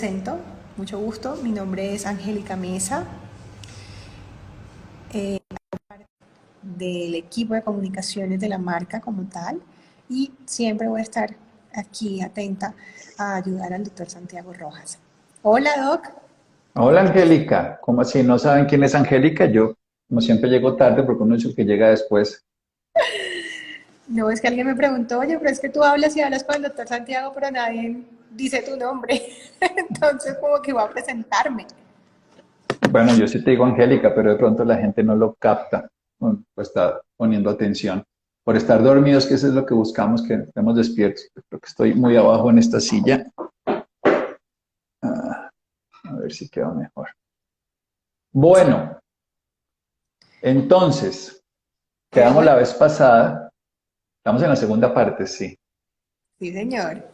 Presento, mucho gusto, mi nombre es Angélica Mesa, del equipo de comunicaciones de la marca como tal, y siempre voy a estar aquí atenta a ayudar al doctor Santiago Rojas. Hola, Doc. Hola Angélica, ¿cómo así? ¿No saben quién es Angélica? Yo, como siempre, llego tarde porque uno es el que llega después. No, es que alguien me preguntó, oye, pero es que tú hablas y hablas con el doctor Santiago, pero nadie dice tu nombre. Entonces, como que voy a presentarme. Bueno, yo sí te digo Angélica, pero de pronto la gente no lo capta, pues está poniendo atención. Por estar dormidos, que eso es lo que buscamos, que estemos despiertos. Creo que estoy muy abajo en esta silla. Ah, a ver si queda mejor. Sí, Bueno, entonces, quedamos quedamos, la vez pasada, estamos en la segunda parte, sí. sí, señor,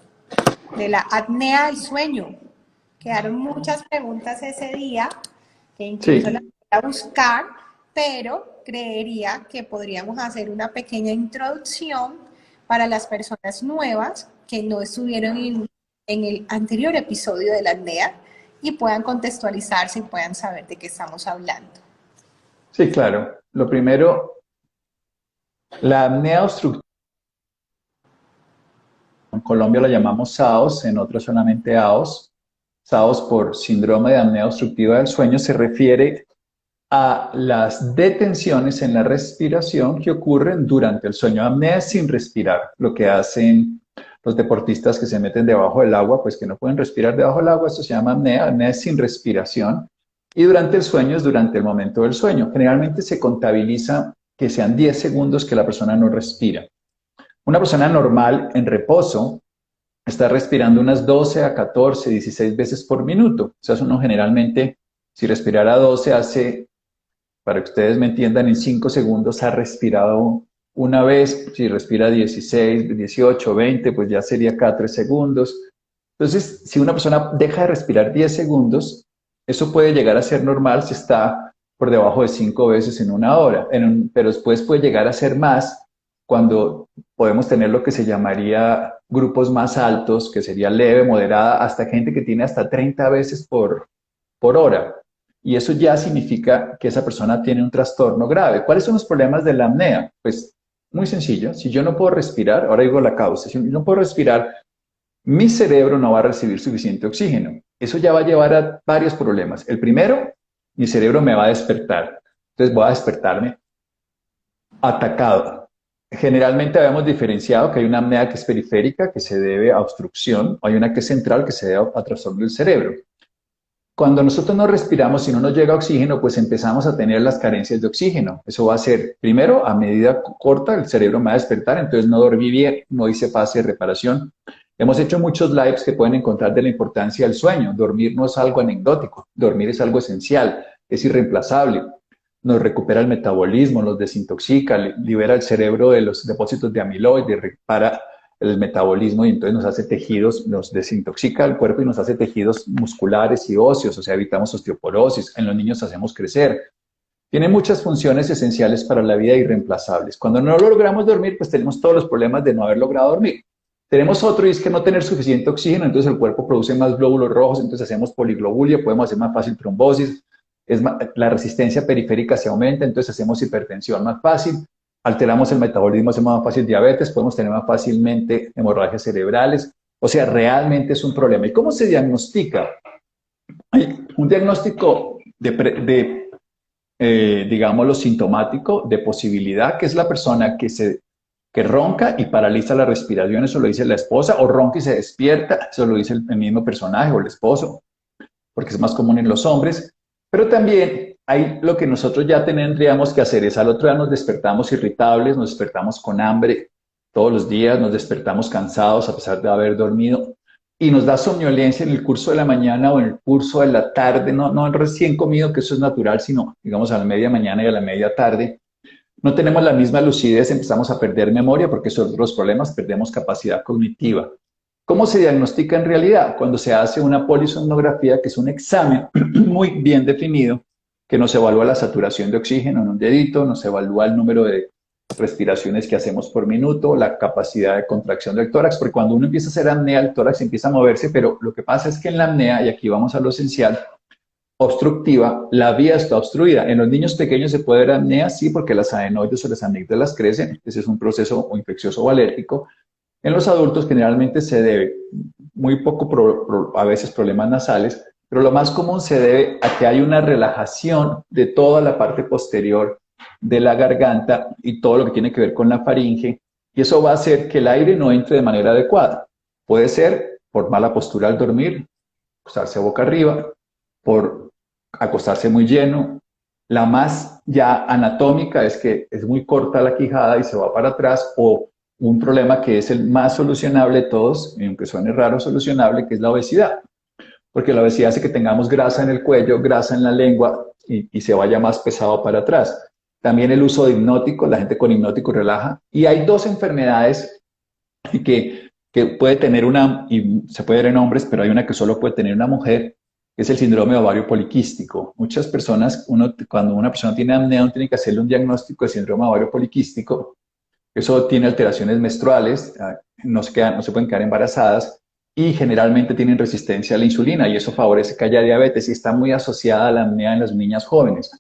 de la apnea del sueño. Quedaron muchas preguntas ese día, que incluso las Sí, voy a buscar, pero creería que podríamos hacer una pequeña introducción para las personas nuevas que no estuvieron en el anterior episodio de la apnea y puedan contextualizarse y puedan saber de qué estamos hablando. sí, claro. Lo primero, la apnea obstructiva. En Colombia la llamamos SAOS, en otros solamente AOS. SAOS por síndrome de apnea obstructiva del sueño se refiere a las detenciones en la respiración que ocurren durante el sueño. Apnea es sin respirar, lo que hacen los deportistas que se meten debajo del agua, pues que no pueden respirar debajo del agua, eso se llama apnea. Apnea es sin respiración. Y durante el sueño es durante el momento del sueño. Generalmente se contabiliza que sean 10 segundos que la persona no respira. Una persona normal en reposo está respirando unas 12 a 14, 16 veces por minuto. O sea, uno generalmente, si respirara 12 hace, para que ustedes me entiendan, en 5 segundos ha respirado una vez. Si respira 16, 18, 20, pues ya sería cada 3 segundos. Entonces, si una persona deja de respirar 10 segundos, eso puede llegar a ser normal si está por debajo de 5 veces en una hora, pero después puede llegar a ser más cuando podemos tener lo que se llamaría grupos más altos, que sería leve, moderada, hasta gente que tiene hasta 30 veces por hora. Y eso ya significa que esa persona tiene un trastorno grave. ¿Cuáles son los problemas de la apnea? Pues muy sencillo, si yo no puedo respirar, ahora digo la causa, si yo no puedo respirar, mi cerebro no va a recibir suficiente oxígeno. Eso ya va a llevar a varios problemas. El primero, mi cerebro me va a despertar. Entonces voy a despertarme atacado. Generalmente habíamos diferenciado que hay una apnea que es periférica, que se debe a obstrucción, hay una que es central, que se debe a trastorno del cerebro. Cuando nosotros no respiramos y no nos llega oxígeno, pues empezamos a tener las carencias de oxígeno. Eso va a ser, primero, a medida corta, el cerebro me va a despertar, entonces no dormí bien, no hice fase de reparación. Hemos hecho muchos lives que pueden encontrar de la importancia del sueño. Dormir no es algo anecdótico, dormir es algo esencial, es irreemplazable. Nos recupera el metabolismo, nos desintoxica, libera el cerebro de los depósitos de amiloide, repara el metabolismo y entonces nos hace tejidos, nos desintoxica el cuerpo y nos hace tejidos musculares y óseos, o sea, evitamos osteoporosis, en los niños hacemos crecer. Tiene muchas funciones esenciales para la vida irreemplazables. Cuando no logramos dormir, pues tenemos todos los problemas de no haber logrado dormir. Tenemos otro y es que no tener suficiente oxígeno, entonces el cuerpo produce más glóbulos rojos, entonces hacemos poliglobulia, podemos hacer más fácil trombosis, la resistencia periférica se aumenta, entonces hacemos hipertensión más fácil, alteramos el metabolismo, hacemos más fácil diabetes, podemos tener más fácilmente hemorragias cerebrales, o sea, realmente es un problema. ¿Y cómo se diagnostica? Hay un diagnóstico digámoslo, sintomático de posibilidad, que es la persona que ronca y paraliza la respiración, eso lo dice la esposa, o ronca y se despierta, eso lo dice el mismo personaje o el esposo, porque es más común en los hombres, pero también hay lo que nosotros ya tendríamos que hacer, es al otro día nos despertamos irritables, nos despertamos con hambre todos los días, nos despertamos cansados a pesar de haber dormido, y nos da somnolencia en el curso de la mañana o en el curso de la tarde, no recién comido, que eso es natural, sino digamos a la media mañana y a la media tarde. No tenemos la misma lucidez, empezamos a perder memoria porque son otros problemas, perdemos capacidad cognitiva. ¿Cómo se diagnostica en realidad? Cuando se hace una polisomnografía, que es un examen muy bien definido, que nos evalúa la saturación de oxígeno en un dedito, nos evalúa el número de respiraciones que hacemos por minuto, la capacidad de contracción del tórax, porque cuando uno empieza a hacer apnea, el tórax empieza a moverse, pero lo que pasa es que en la apnea, y aquí vamos a lo esencial, obstructiva, la vía está obstruida. En los niños pequeños se puede ver apnea, sí, porque las adenoides o las amígdalas crecen, ese es un proceso o infeccioso o alérgico. En los adultos generalmente se debe, muy poco, a veces problemas nasales, pero lo más común se debe a que hay una relajación de toda la parte posterior de la garganta y todo lo que tiene que ver con la faringe, y eso va a hacer que el aire no entre de manera adecuada. Puede ser por mala postura al dormir, acostarse boca arriba, por acostarse muy lleno. La más ya anatómica es que es muy corta la quijada y se va para atrás, o un problema que es el más solucionable de todos, aunque suene raro solucionable, que es la obesidad. Porque la obesidad hace que tengamos grasa en el cuello, grasa en la lengua y se vaya más pesado para atrás. También el uso de hipnóticos, la gente con hipnóticos relaja. Y hay dos enfermedades que puede tener una, y se puede ver en hombres, pero hay una que solo puede tener una mujer, que es el síndrome de ovario poliquístico. Muchas personas, cuando una persona tiene apnea, uno tiene que hacerle un diagnóstico de síndrome de ovario poliquístico. Eso tiene alteraciones menstruales, no se pueden quedar embarazadas y generalmente tienen resistencia a la insulina y eso favorece que haya diabetes y está muy asociada a la apnea en las niñas jóvenes,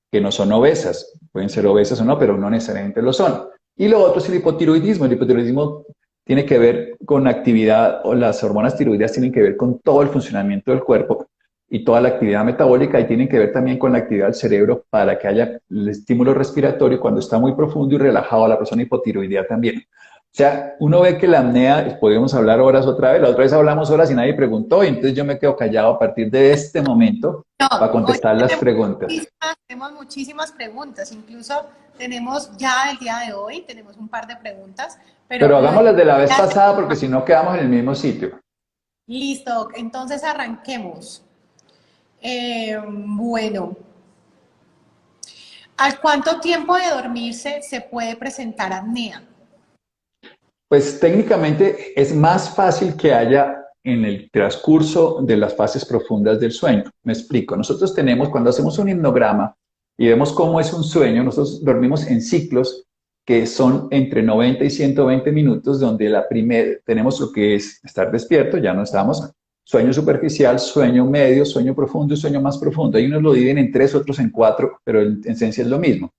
que no son obesas, pueden ser obesas o no, pero no necesariamente lo son. Y lo otro es el hipotiroidismo. El hipotiroidismo tiene que ver con actividad, o las hormonas tiroideas tienen que ver con todo el funcionamiento del cuerpo y toda la actividad metabólica, y tienen que ver también con la actividad del cerebro para que haya el estímulo respiratorio cuando está muy profundo y relajado a la persona hipotiroidea también. O sea, uno ve que la apnea, podemos hablar horas otra vez, la otra vez hablamos horas y nadie preguntó, y entonces yo me quedo callado a partir de este momento No, para hoy contestar las preguntas. tenemos muchísimas preguntas, incluso tenemos ya el día de hoy, tenemos un par de preguntas, pero Pero luego hagámoslas de la vez ya pasada porque si no quedamos en el mismo sitio. listo, entonces arranquemos. Bueno, ¿al cuánto tiempo de dormirse se puede presentar apnea? Pues técnicamente es más fácil que haya en el transcurso de las fases profundas del sueño. Me explico. Nosotros tenemos, cuando hacemos un hipnograma y vemos cómo es un sueño, nosotros dormimos en ciclos que son entre 90 y 120 minutos, donde tenemos lo que es estar despierto, ya no estamos, sueño superficial, sueño medio, sueño profundo y sueño más profundo. Hay unos lo dividen en tres, otros en cuatro, pero en esencia es lo mismo.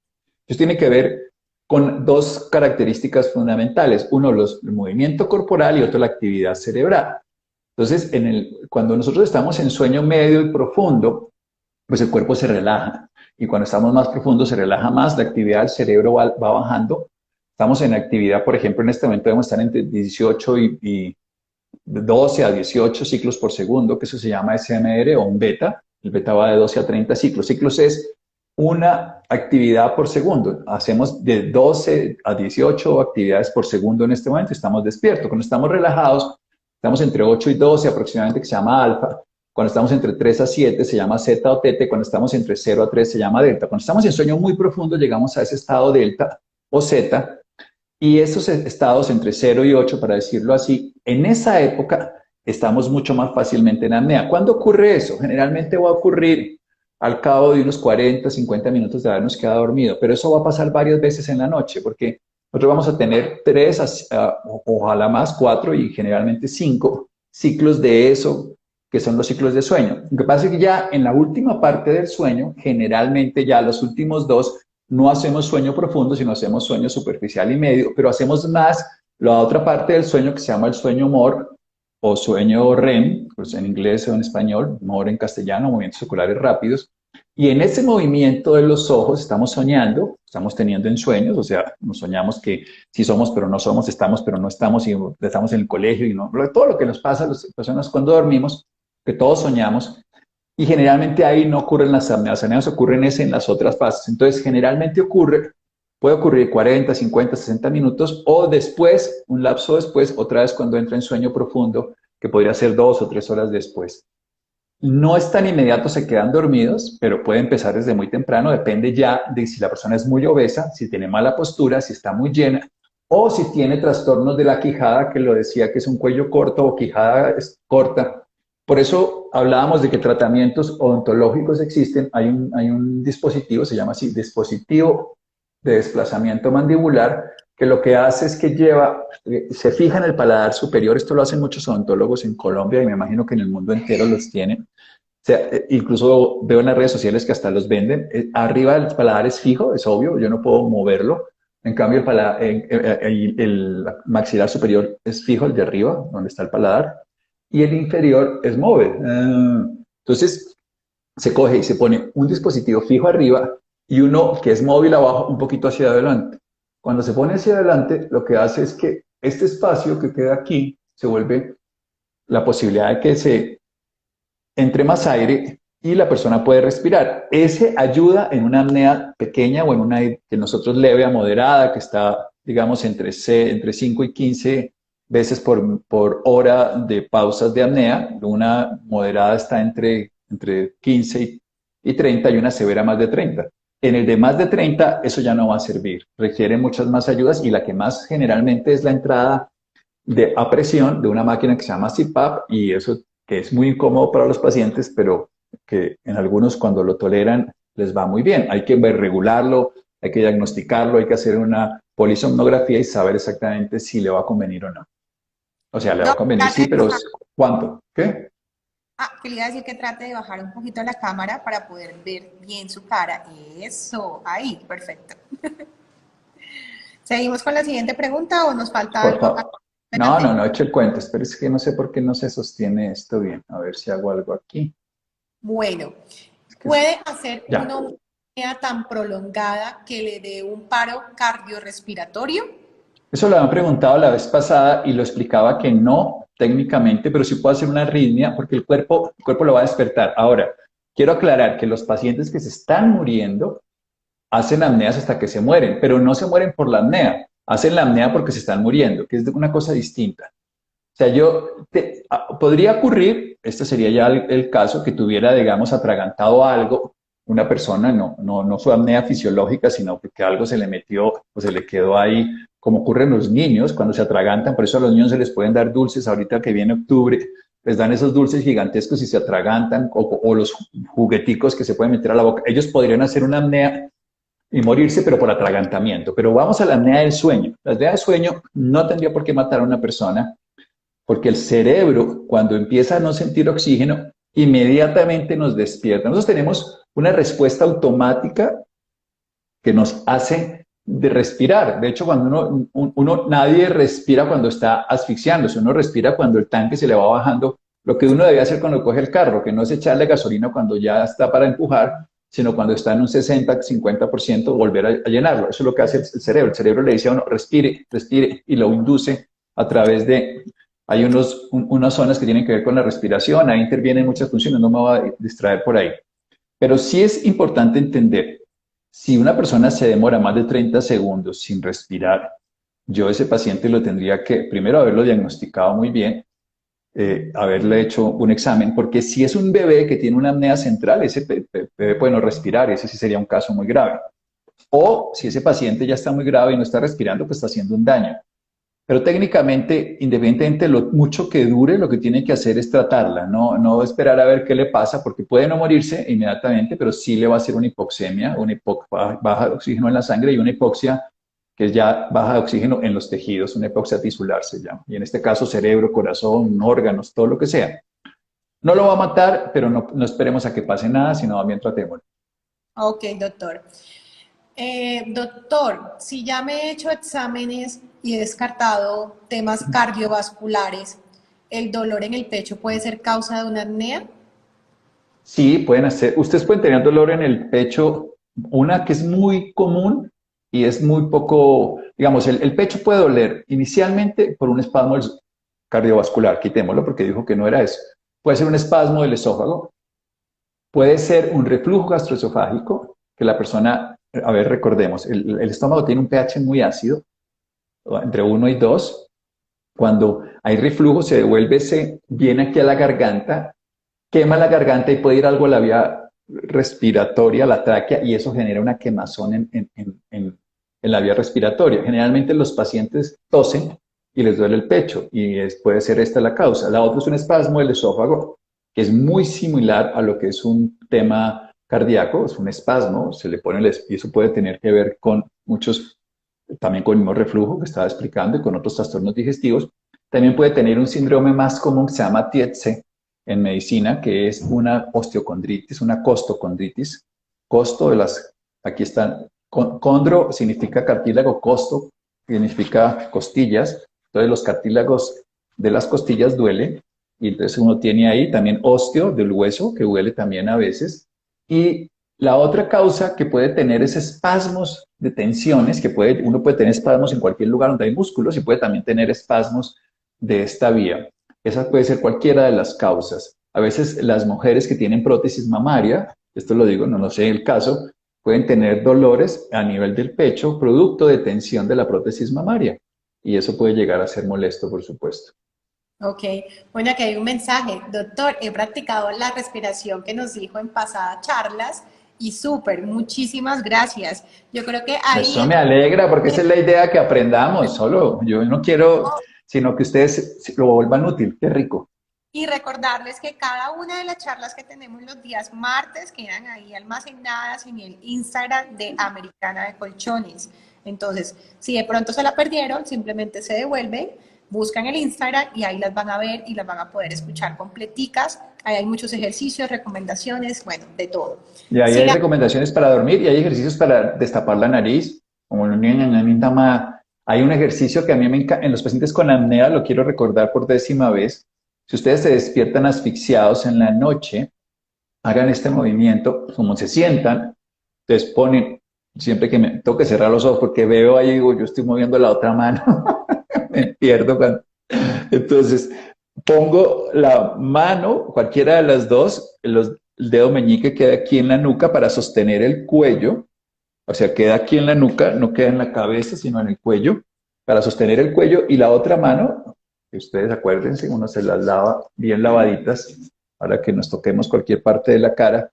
Entonces tiene que ver con dos características fundamentales. Uno, el movimiento corporal y otro, la actividad cerebral. Entonces, cuando nosotros estamos en sueño medio y profundo, pues el cuerpo se relaja. Y cuando estamos más profundos se relaja más, la actividad del cerebro va bajando. Estamos en actividad, por ejemplo, en este momento debemos estar entre 18 y 12 a 18 ciclos por segundo, que eso se llama SMR o un beta. El beta va de 12 a 30 ciclos. Ciclos es una actividad por segundo. Hacemos de 12 a 18 actividades por segundo en este momento. Estamos despiertos. Cuando estamos relajados, estamos entre 8 y 12 aproximadamente, que se llama alfa. Cuando estamos entre 3 a 7 se llama zeta o teta. Cuando estamos entre 0 a 3 se llama delta. Cuando estamos en sueño muy profundo llegamos a ese estado delta o zeta. Y esos estados entre 0 y 8, para decirlo así, en esa época estamos mucho más fácilmente en apnea. ¿Cuándo ocurre eso? Generalmente va a ocurrir al cabo de unos 40, 50 minutos de habernos quedado dormido, pero eso va a pasar varias veces en la noche, porque nosotros vamos a tener 3, ojalá más 4 y generalmente 5 ciclos de eso, que son los ciclos de sueño. Lo que pasa es que ya en la última parte del sueño, generalmente ya los últimos 2, no hacemos sueño profundo, sino hacemos sueño superficial y medio, pero hacemos más la otra parte del sueño que se llama el sueño MOR o sueño REM, pues en inglés o en español, MOR en castellano, movimientos oculares rápidos. Y en ese movimiento de los ojos estamos soñando, estamos teniendo ensueños, o sea, nos soñamos que sí somos pero no somos, estamos pero no estamos, y estamos en el colegio y no, todo lo que nos pasa a las personas cuando dormimos, que todos soñamos. Y generalmente ahí no ocurren las apneas ocurren en las otras fases. Entonces, generalmente puede ocurrir 40, 50, 60 minutos o después, un lapso después, otra vez cuando entra en sueño profundo, que podría ser 2 o 3 horas después. No es tan inmediato, se quedan dormidos, pero puede empezar desde muy temprano, depende ya de si la persona es muy obesa, si tiene mala postura, si está muy llena, o si tiene trastornos de la quijada, que lo decía que es un cuello corto o quijada corta. Por eso hablábamos de que tratamientos odontológicos existen. Hay un dispositivo, se llama así, dispositivo de desplazamiento mandibular, que lo que hace es que lleva, se fija en el paladar superior. Esto lo hacen muchos odontólogos en Colombia y me imagino que en el mundo entero los tienen. O sea, incluso veo en las redes sociales que hasta los venden. Arriba el paladar es fijo, es obvio, yo no puedo moverlo. En cambio, el maxilar superior es fijo, el de arriba, donde está el paladar, y el inferior es móvil. Entonces, se coge y se pone un dispositivo fijo arriba y uno que es móvil abajo, un poquito hacia adelante. Cuando se pone hacia adelante, lo que hace es que este espacio que queda aquí se vuelve la posibilidad de que se entre más aire y la persona puede respirar. Ese ayuda en una apnea pequeña o en una que nosotros leve a moderada, que está, digamos, entre 5 y 15 veces por hora de pausas de apnea. Una moderada está entre 15 y 30 y una severa más de 30. En el de más de 30, eso ya no va a servir. Requiere muchas más ayudas y la que más generalmente es la entrada a presión de una máquina que se llama CPAP y eso que es muy incómodo para los pacientes, pero que en algunos cuando lo toleran les va muy bien. Hay que regularlo, hay que diagnosticarlo, hay que hacer una polisomnografía y saber exactamente si le va a convenir o no. O sea, le va a convenir sí, pero ¿cuánto? ¿Qué? Que le iba a decir que trate de bajar un poquito la cámara para poder ver bien su cara. Eso, ahí, perfecto. ¿Seguimos con la siguiente pregunta o nos falta Por algo? favor. No, eche el cuento. Pero es que no sé por qué no se sostiene esto bien. A ver si hago algo aquí. Bueno, Es que puede hacer ya. una apnea tan prolongada que le dé un paro cardiorrespiratorio. Eso lo habían preguntado la vez pasada y lo explicaba que no técnicamente, pero sí puede hacer una arritmia porque el cuerpo lo va a despertar. Ahora, quiero aclarar que los pacientes que se están muriendo hacen apneas hasta que se mueren, pero no se mueren por la apnea, hacen la apnea porque se están muriendo, que es una cosa distinta. O sea, podría ocurrir, este sería ya el caso, que tuviera, digamos, atragantado algo, una persona, no su apnea fisiológica, sino porque algo se le metió o se le quedó ahí, como ocurre en los niños cuando se atragantan, por eso a los niños se les pueden dar dulces, ahorita que viene octubre, les dan esos dulces gigantescos y se atragantan, o los jugueticos que se pueden meter a la boca. Ellos podrían hacer una apnea y morirse, pero por atragantamiento. Pero vamos a la apnea del sueño. La apnea del sueño no tendría por qué matar a una persona, porque el cerebro, cuando empieza a no sentir oxígeno, inmediatamente nos despierta. Nosotros tenemos una respuesta automática que nos hace de respirar. De hecho, cuando nadie respira cuando está asfixiándose, uno respira cuando el tanque se le va bajando. Lo que uno debe hacer cuando coge el carro, que no es echarle gasolina cuando ya está para empujar, sino cuando está en un 60-50%, volver a llenarlo. Eso es lo que hace el cerebro. El cerebro le dice a uno, respire, respire, y lo induce a través de... Hay unas zonas que tienen que ver con la respiración, ahí intervienen muchas funciones, no me voy a distraer por ahí. Pero sí es importante entender, si una persona se demora más de 30 segundos sin respirar, yo ese paciente lo tendría que, primero, haberlo diagnosticado muy bien, haberle hecho un examen, porque si es un bebé que tiene una apnea central, ese bebé puede no respirar, ese sí sería un caso muy grave. O si ese paciente ya está muy grave y no está respirando, pues está haciendo un daño. Pero técnicamente, independientemente de lo mucho que dure, lo que tiene que hacer es tratarla, no esperar a ver qué le pasa, porque puede no morirse inmediatamente, pero sí le va a hacer una hipoxemia, baja de oxígeno en la sangre y una hipoxia que es ya baja de oxígeno en los tejidos, una hipoxia tisular se llama. Y en este caso cerebro, corazón, órganos, todo lo que sea. No lo va a matar, pero no esperemos a que pase nada, sino también tratémoslo. Ok, doctor. Doctor, si ya me he hecho exámenes y he descartado temas cardiovasculares, ¿el dolor en el pecho puede ser causa de una apnea? Sí, ustedes pueden tener dolor en el pecho, una que es muy común y es muy poco, digamos, el pecho puede doler inicialmente por un espasmo cardiovascular, quitémoslo porque dijo que no era eso. Puede ser un espasmo del esófago, puede ser un reflujo gastroesofágico, que la persona, a ver, recordemos, el estómago tiene un pH muy ácido, entre 1 y 2. Cuando hay reflujo, viene aquí a la garganta, quema la garganta y puede ir algo a la vía respiratoria, la tráquea, y eso genera una quemazón en la vía respiratoria. Generalmente los pacientes tosen y les duele el pecho, y puede ser esta la causa. La otra es un espasmo del esófago, que es muy similar a lo que es un tema cardíaco, es un espasmo, se le pone y eso puede tener que ver con muchos, también con el mismo reflujo que estaba explicando y con otros trastornos digestivos. También puede tener un síndrome más común que se llama Tietze en medicina, que es una osteocondritis, una costocondritis. Costo de las, aquí están, condro significa cartílago, costo significa costillas, entonces los cartílagos de las costillas duele, y entonces uno tiene ahí también osteo del hueso, que duele también a veces, y la otra causa que puede tener es espasmos de tensiones, que uno puede tener espasmos en cualquier lugar donde hay músculos y puede también tener espasmos de esta vía. Esa puede ser cualquiera de las causas. A veces las mujeres que tienen prótesis mamaria, esto lo digo, no sé el caso, pueden tener dolores a nivel del pecho producto de tensión de la prótesis mamaria. Y eso puede llegar a ser molesto, por supuesto. Ok, bueno, aquí hay un mensaje. Doctor, he practicado la respiración que nos dijo en pasadas charlas y súper, muchísimas gracias. Yo creo que ahí Eso me alegra porque esa es la idea que aprendamos. Solo yo no quiero, sino que ustedes lo vuelvan útil. Qué rico. y recordarles que cada una de las charlas que tenemos los días martes quedan ahí almacenadas en el Instagram de Americana de Colchones. Entonces, si de pronto se la perdieron, simplemente se devuelven, buscan el Instagram y ahí las van a ver y las van a poder escuchar completicas. Ahí hay muchos ejercicios, recomendaciones, bueno, de todo. Y ahí hay Sigan. recomendaciones para dormir y hay ejercicios para destapar la nariz. Como hay un ejercicio que a mí me encanta, en los pacientes con apnea, lo quiero recordar por 10ª vez. Si ustedes se despiertan asfixiados en la noche, hagan este movimiento, como se sientan, entonces ponen, siempre que me toque cerrar los ojos, porque veo ahí, digo, yo estoy moviendo la otra mano, me pierdo cuando... Entonces, pongo la mano, cualquiera de las dos, el dedo meñique queda aquí en la nuca para sostener el cuello, o sea, queda aquí en la nuca, no queda en la cabeza, sino en el cuello, para sostener el cuello, y la otra mano, que ustedes acuérdense, uno se las lava bien lavaditas, para que nos toquemos cualquier parte de la cara,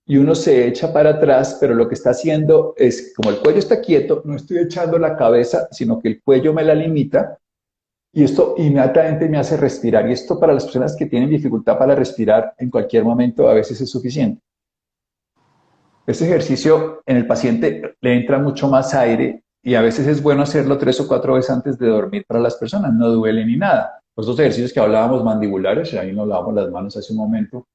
y uno se echa para atrás, pero lo que está haciendo es, como el cuello está quieto, no estoy echando la cabeza, sino que el cuello me la limita, y esto inmediatamente me hace respirar. Y esto para las personas que tienen dificultad para respirar en cualquier momento a veces es suficiente. Este ejercicio en el paciente le entra mucho más aire y a veces es bueno hacerlo 3 o 4 veces antes de dormir para las personas. No duele ni nada. Los dos ejercicios que hablábamos mandibulares, ahí nos lavamos las manos hace un momento,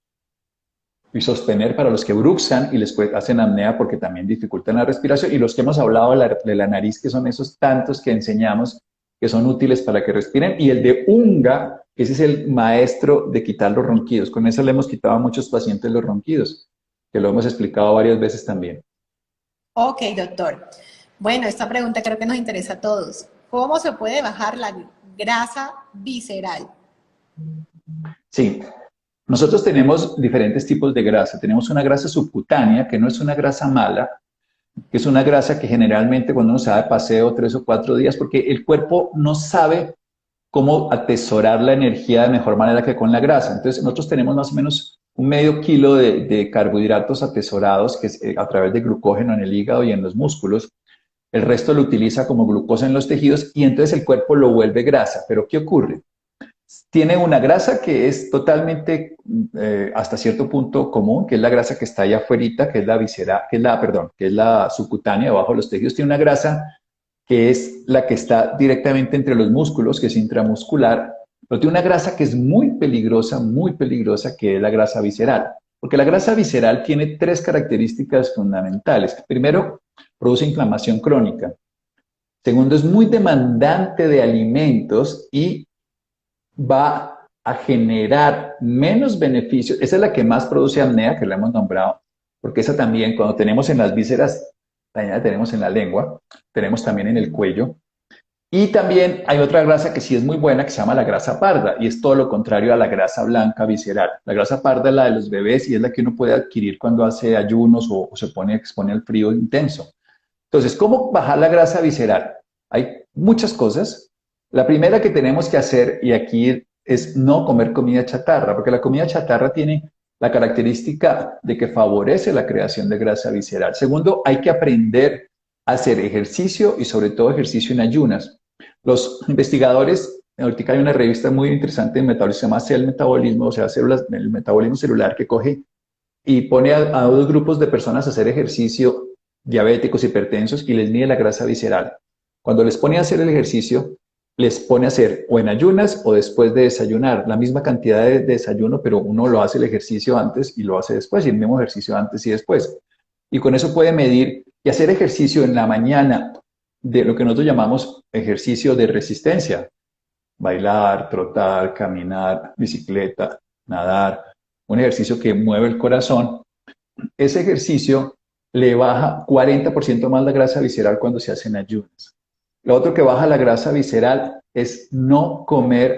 y sostener para los que bruxan y les hacen apnea porque también dificultan la respiración, y los que hemos hablado de la nariz, que son esos tantos que enseñamos que son útiles para que respiren, y el de Unga, que ese es el maestro de quitar los ronquidos. Con eso le hemos quitado a muchos pacientes los ronquidos, que lo hemos explicado varias veces también. Ok, doctor. Bueno, esta pregunta creo que nos interesa a todos. ¿Cómo se puede bajar la grasa visceral? Sí, nosotros tenemos diferentes tipos de grasa. Tenemos una grasa subcutánea, que no es una grasa mala, que es una grasa que generalmente cuando uno se da de paseo 3 o 4 días, porque el cuerpo no sabe cómo atesorar la energía de mejor manera que con la grasa. Entonces, nosotros tenemos más o menos un medio kilo de carbohidratos atesorados que es, a través de glucógeno en el hígado y en los músculos. El resto lo utiliza como glucosa en los tejidos y entonces el cuerpo lo vuelve grasa. Pero ¿qué ocurre? Tiene una grasa que es totalmente hasta cierto punto común, que es la grasa que está allá afuera, que es la visceral, que es la subcutánea debajo de los tejidos. Tiene una grasa que es la que está directamente entre los músculos, que es intramuscular, pero tiene una grasa que es muy peligrosa, que es la grasa visceral. Porque la grasa visceral tiene 3 características fundamentales. Primero, produce inflamación crónica. Segundo, es muy demandante de alimentos y va a generar menos beneficios. Esa es la que más produce apnea, que la hemos nombrado, porque esa también, cuando tenemos en las vísceras, también la tenemos en la lengua, tenemos también en el cuello. Y también hay otra grasa que sí es muy buena, que se llama la grasa parda, y es todo lo contrario a la grasa blanca visceral. La grasa parda es la de los bebés y es la que uno puede adquirir cuando hace ayunos o se expone al frío intenso. Entonces, ¿cómo bajar la grasa visceral? Hay muchas cosas. La primera que tenemos que hacer, y aquí es no comer comida chatarra, porque la comida chatarra tiene la característica de que favorece la creación de grasa visceral. Segundo, hay que aprender a hacer ejercicio y sobre todo ejercicio en ayunas. Los investigadores, ahorita hay una revista muy interesante de metabolismo, se llama Cell Metabolismo, o sea, células, el metabolismo celular, que coge y pone a dos grupos de personas a hacer ejercicio, diabéticos, hipertensos, y les mide la grasa visceral. Cuando les pone a hacer el ejercicio, les pone a hacer o en ayunas o después de desayunar, la misma cantidad de desayuno, pero uno lo hace el ejercicio antes y lo hace después, y el mismo ejercicio antes y después. Y con eso puede medir y hacer ejercicio en la mañana de lo que nosotros llamamos ejercicio de resistencia. Bailar, trotar, caminar, bicicleta, nadar, un ejercicio que mueve el corazón. Ese ejercicio le baja 40% más la grasa visceral cuando se hace en ayunas. Lo otro que baja la grasa visceral es no comer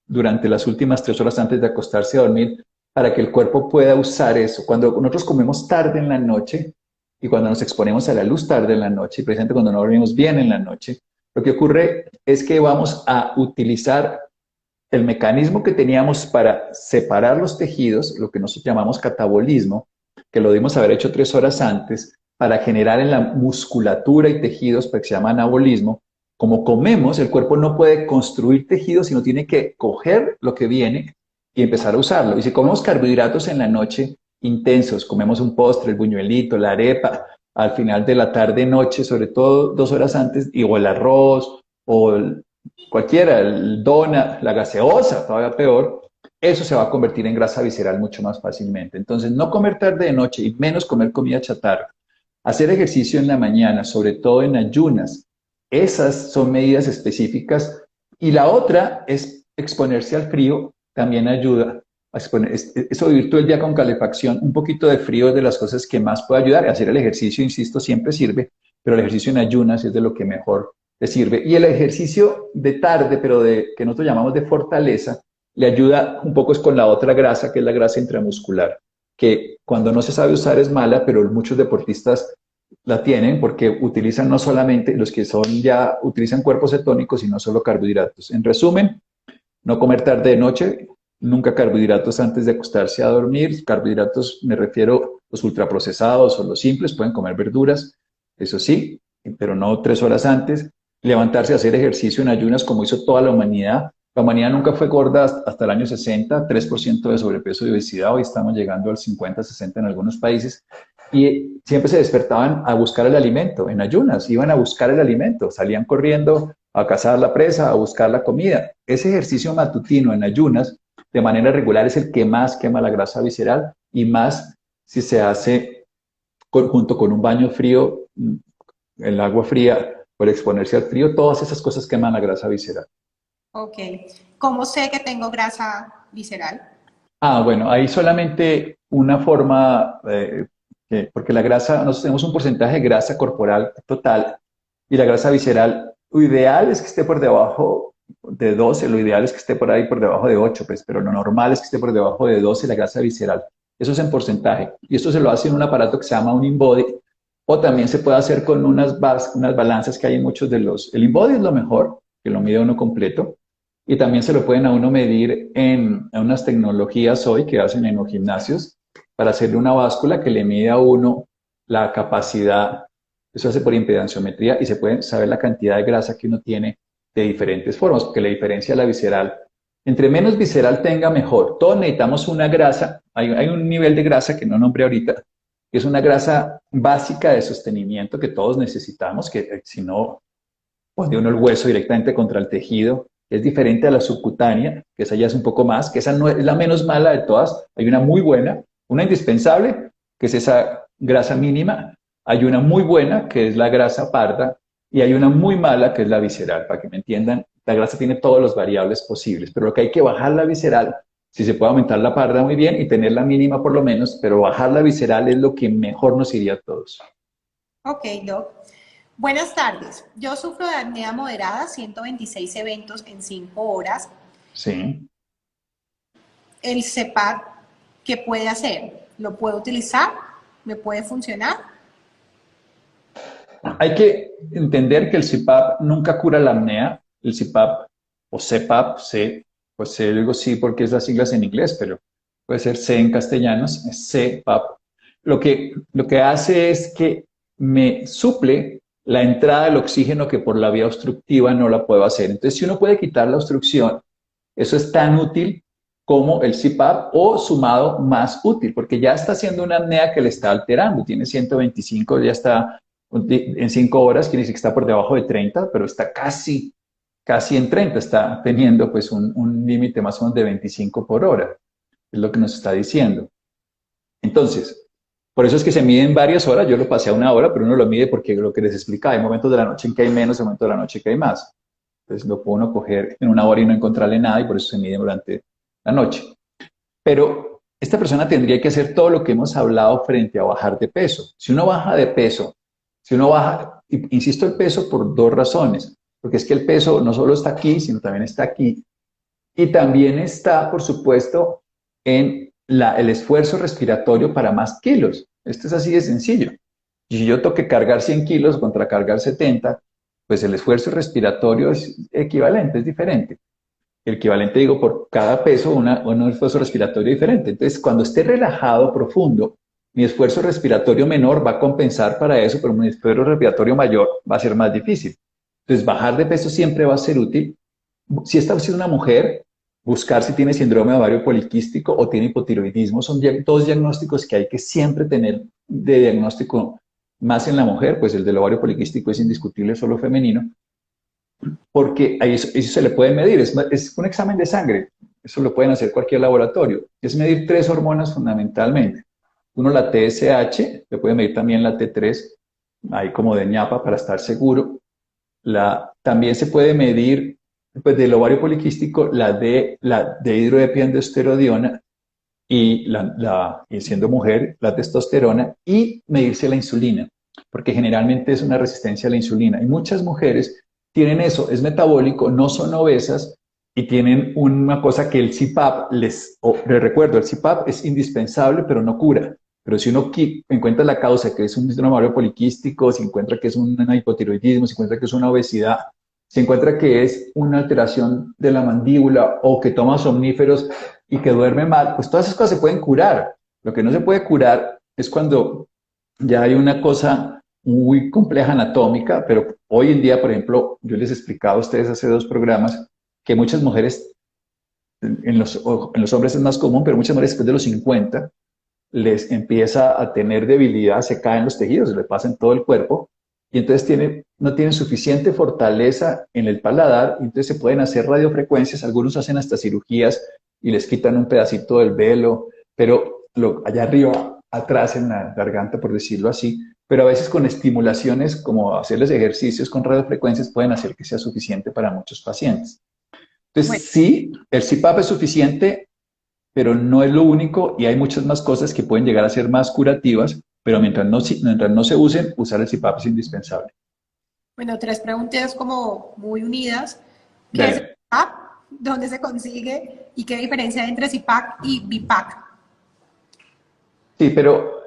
durante las últimas 3 horas antes de acostarse a dormir para que el cuerpo pueda usar eso. Cuando nosotros comemos tarde en la noche y cuando nos exponemos a la luz tarde en la noche, y precisamente cuando no dormimos bien en la noche, lo que ocurre es que vamos a utilizar el mecanismo que teníamos para separar los tejidos, lo que nosotros llamamos catabolismo, que lo dimos haber hecho 3 horas antes, para generar en la musculatura y tejidos, que se llama anabolismo. Como comemos, el cuerpo no puede construir tejidos, sino tiene que coger lo que viene y empezar a usarlo. Y si comemos carbohidratos en la noche intensos, comemos un postre, el buñuelito, la arepa, al final de la tarde, noche, sobre todo 2 horas antes, o el arroz, o cualquiera, el donut, la gaseosa, todavía peor, eso se va a convertir en grasa visceral mucho más fácilmente. Entonces, no comer tarde de noche y menos comer comida chatarra. Hacer ejercicio en la mañana, sobre todo en ayunas. Esas son medidas específicas. Y la otra es exponerse al frío, también ayuda a exponer. Eso de vivir todo el día con calefacción, un poquito de frío es de las cosas que más puede ayudar. Hacer el ejercicio, insisto, siempre sirve, pero el ejercicio en ayunas es de lo que mejor le sirve. Y el ejercicio de tarde, pero que nosotros llamamos de fortaleza, le ayuda un poco es con la otra grasa, que es la grasa intramuscular, que cuando no se sabe usar es mala, pero muchos deportistas la tienen porque utilizan no solamente los que utilizan cuerpos cetónicos, sino solo carbohidratos. En resumen, no comer tarde de noche, nunca carbohidratos antes de acostarse a dormir. Carbohidratos me refiero a los ultraprocesados o los simples, pueden comer verduras, eso sí, pero no 3 horas antes. Levantarse a hacer ejercicio en ayunas como hizo toda la humanidad. La humanidad nunca fue gorda hasta el año 60, 3% de sobrepeso y obesidad, hoy estamos llegando al 50, 60 en algunos países, y siempre se despertaban a buscar el alimento, en ayunas, iban a buscar el alimento, salían corriendo a cazar la presa, a buscar la comida. Ese ejercicio matutino en ayunas, de manera regular, es el que más quema la grasa visceral, y más si se hace junto con un baño frío, el agua fría, por exponerse al frío, todas esas cosas queman la grasa visceral. Ok. ¿Cómo sé que tengo grasa visceral? Bueno, hay solamente una forma, porque la grasa, nosotros tenemos un porcentaje de grasa corporal total y la grasa visceral, lo ideal es que esté por debajo de 12, lo ideal es que esté por ahí por debajo de 8, pues, pero lo normal es que esté por debajo de 12 la grasa visceral. Eso es en porcentaje. Y esto se lo hace en un aparato que se llama un InBody, o también se puede hacer con unas balanzas que hay en muchos de los. El InBody es lo mejor, que lo mide uno completo. Y también se lo pueden a uno medir en unas tecnologías hoy que hacen en los gimnasios para hacerle una báscula que le mide a uno la capacidad, eso hace por impedanciometría, y se puede saber la cantidad de grasa que uno tiene de diferentes formas, porque la diferencia la visceral, entre menos visceral tenga, mejor. Todos necesitamos una grasa, hay un nivel de grasa que no nombré ahorita, que es una grasa básica de sostenimiento que todos necesitamos, que si no, pone uno el hueso directamente contra el tejido. Es diferente a la subcutánea, que esa ya es un poco más, que esa no es la menos mala de todas. Hay una muy buena, una indispensable, que es esa grasa mínima. Hay una muy buena, que es la grasa parda, y hay una muy mala, que es la visceral. Para que me entiendan, la grasa tiene todas las variables posibles, pero lo que hay que bajar la visceral, si se puede aumentar la parda muy bien y tener la mínima por lo menos, pero bajar la visceral es lo que mejor nos iría a todos. Ok, Doc. Buenas tardes. Yo sufro de apnea moderada, 126 eventos en 5 horas. Sí. El CPAP, ¿qué puede hacer? ¿Lo puedo utilizar? ¿Me puede funcionar? Hay que entender que el CPAP nunca cura la apnea. El CPAP o CPAP, pues yo digo sí porque es las siglas en inglés, pero puede ser C en castellanos, es CPAP. Lo que hace es que me suple la entrada del oxígeno que por la vía obstructiva no la puedo hacer. Entonces, si uno puede quitar la obstrucción, eso es tan útil como el CPAP o sumado más útil, porque ya está haciendo una apnea que le está alterando, tiene 125, ya está en 5 horas, quiere decir que está por debajo de 30, pero está casi en 30, está teniendo pues un límite más o menos de 25 por hora, es lo que nos está diciendo. Entonces, por eso es que se miden varias horas, yo lo pasé a 1 hora, pero uno lo mide porque lo que les explicaba, hay momentos de la noche en que hay menos, hay momentos de la noche que hay más. Entonces lo puede uno coger en 1 hora y no encontrarle nada y por eso se mide durante la noche. Pero esta persona tendría que hacer todo lo que hemos hablado frente a bajar de peso. Si uno baja de peso, si uno baja, insisto el peso por 2 razones, porque es que el peso no solo está aquí, sino también está aquí. Y también está, por supuesto, en el esfuerzo respiratorio para más kilos. Esto es así de sencillo. Y si yo tengo que cargar 100 kilos contra cargar 70, pues el esfuerzo respiratorio es equivalente, es diferente. El equivalente, digo, por cada peso, un esfuerzo respiratorio diferente. Entonces, cuando esté relajado, profundo, mi esfuerzo respiratorio menor va a compensar para eso, pero mi esfuerzo respiratorio mayor va a ser más difícil. Entonces, bajar de peso siempre va a ser útil. Si esta es una mujer, buscar si tiene síndrome de ovario poliquístico o tiene hipotiroidismo, son dos diagnósticos que hay que siempre tener de diagnóstico, más en la mujer, pues el del ovario poliquístico es indiscutible, solo femenino, porque ahí eso se le puede medir, es un examen de sangre, eso lo pueden hacer cualquier laboratorio, es medir 3 hormonas fundamentalmente. Uno, la TSH, le puede medir también la T3, ahí como de ñapa para estar seguro. También se puede medir, pues del ovario poliquístico, la de hidroepiandrosterodiona y siendo mujer, la testosterona, y medirse la insulina, porque generalmente es una resistencia a la insulina. Y muchas mujeres tienen eso, es metabólico, no son obesas y tienen una cosa que el CPAP les recuerdo, el CPAP es indispensable, pero no cura. Pero si uno encuentra la causa, que es un síndrome ovario poliquístico, si encuentra que es un hipotiroidismo, si encuentra que es una obesidad, se encuentra que es una alteración de la mandíbula o que toma somníferos y que duerme mal, pues todas esas cosas se pueden curar. Lo que no se puede curar es cuando ya hay una cosa muy compleja anatómica, pero hoy en día, por ejemplo, yo les he explicado a ustedes hace 2 programas que muchas mujeres, en los hombres es más común, pero muchas mujeres después de los 50 les empieza a tener debilidad, se caen los tejidos, se le pasa en todo el cuerpo, y entonces no tienen suficiente fortaleza en el paladar, y entonces se pueden hacer radiofrecuencias, algunos hacen hasta cirugías y les quitan un pedacito del velo, pero allá arriba, atrás en la garganta, por decirlo así, pero a veces con estimulaciones como hacerles ejercicios con radiofrecuencias pueden hacer que sea suficiente para muchos pacientes. Entonces, Bueno, sí, el CPAP es suficiente, pero no es lo único y hay muchas más cosas que pueden llegar a ser más curativas, pero mientras no se usen, usar el CPAP es indispensable. bueno, 3 preguntas como muy unidas. ¿Qué es el Dale. CPAP? ¿Dónde se consigue? ¿Y qué diferencia hay entre CPAP y BIPAC? Sí, pero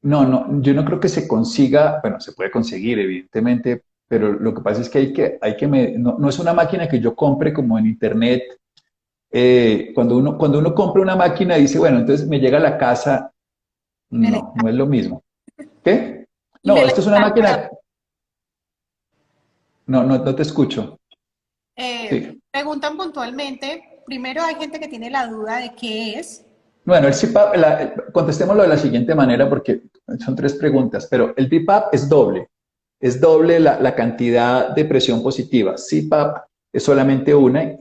no, yo no creo que se consiga, bueno, se puede conseguir, evidentemente, pero lo que pasa es que no es una máquina que yo compre como en internet. Cuando uno compra una máquina dice, bueno, entonces me llega a la casa, Me la no es lo mismo. ¿Qué? y me No, la esto es una instalo máquina, no te escucho. Sí. preguntan puntualmente, primero hay gente que tiene la duda de qué es. Bueno, el CPAP, contestémoslo de la siguiente manera porque son 3 preguntas, pero el BiPAP es doble la cantidad de presión positiva. CPAP es solamente una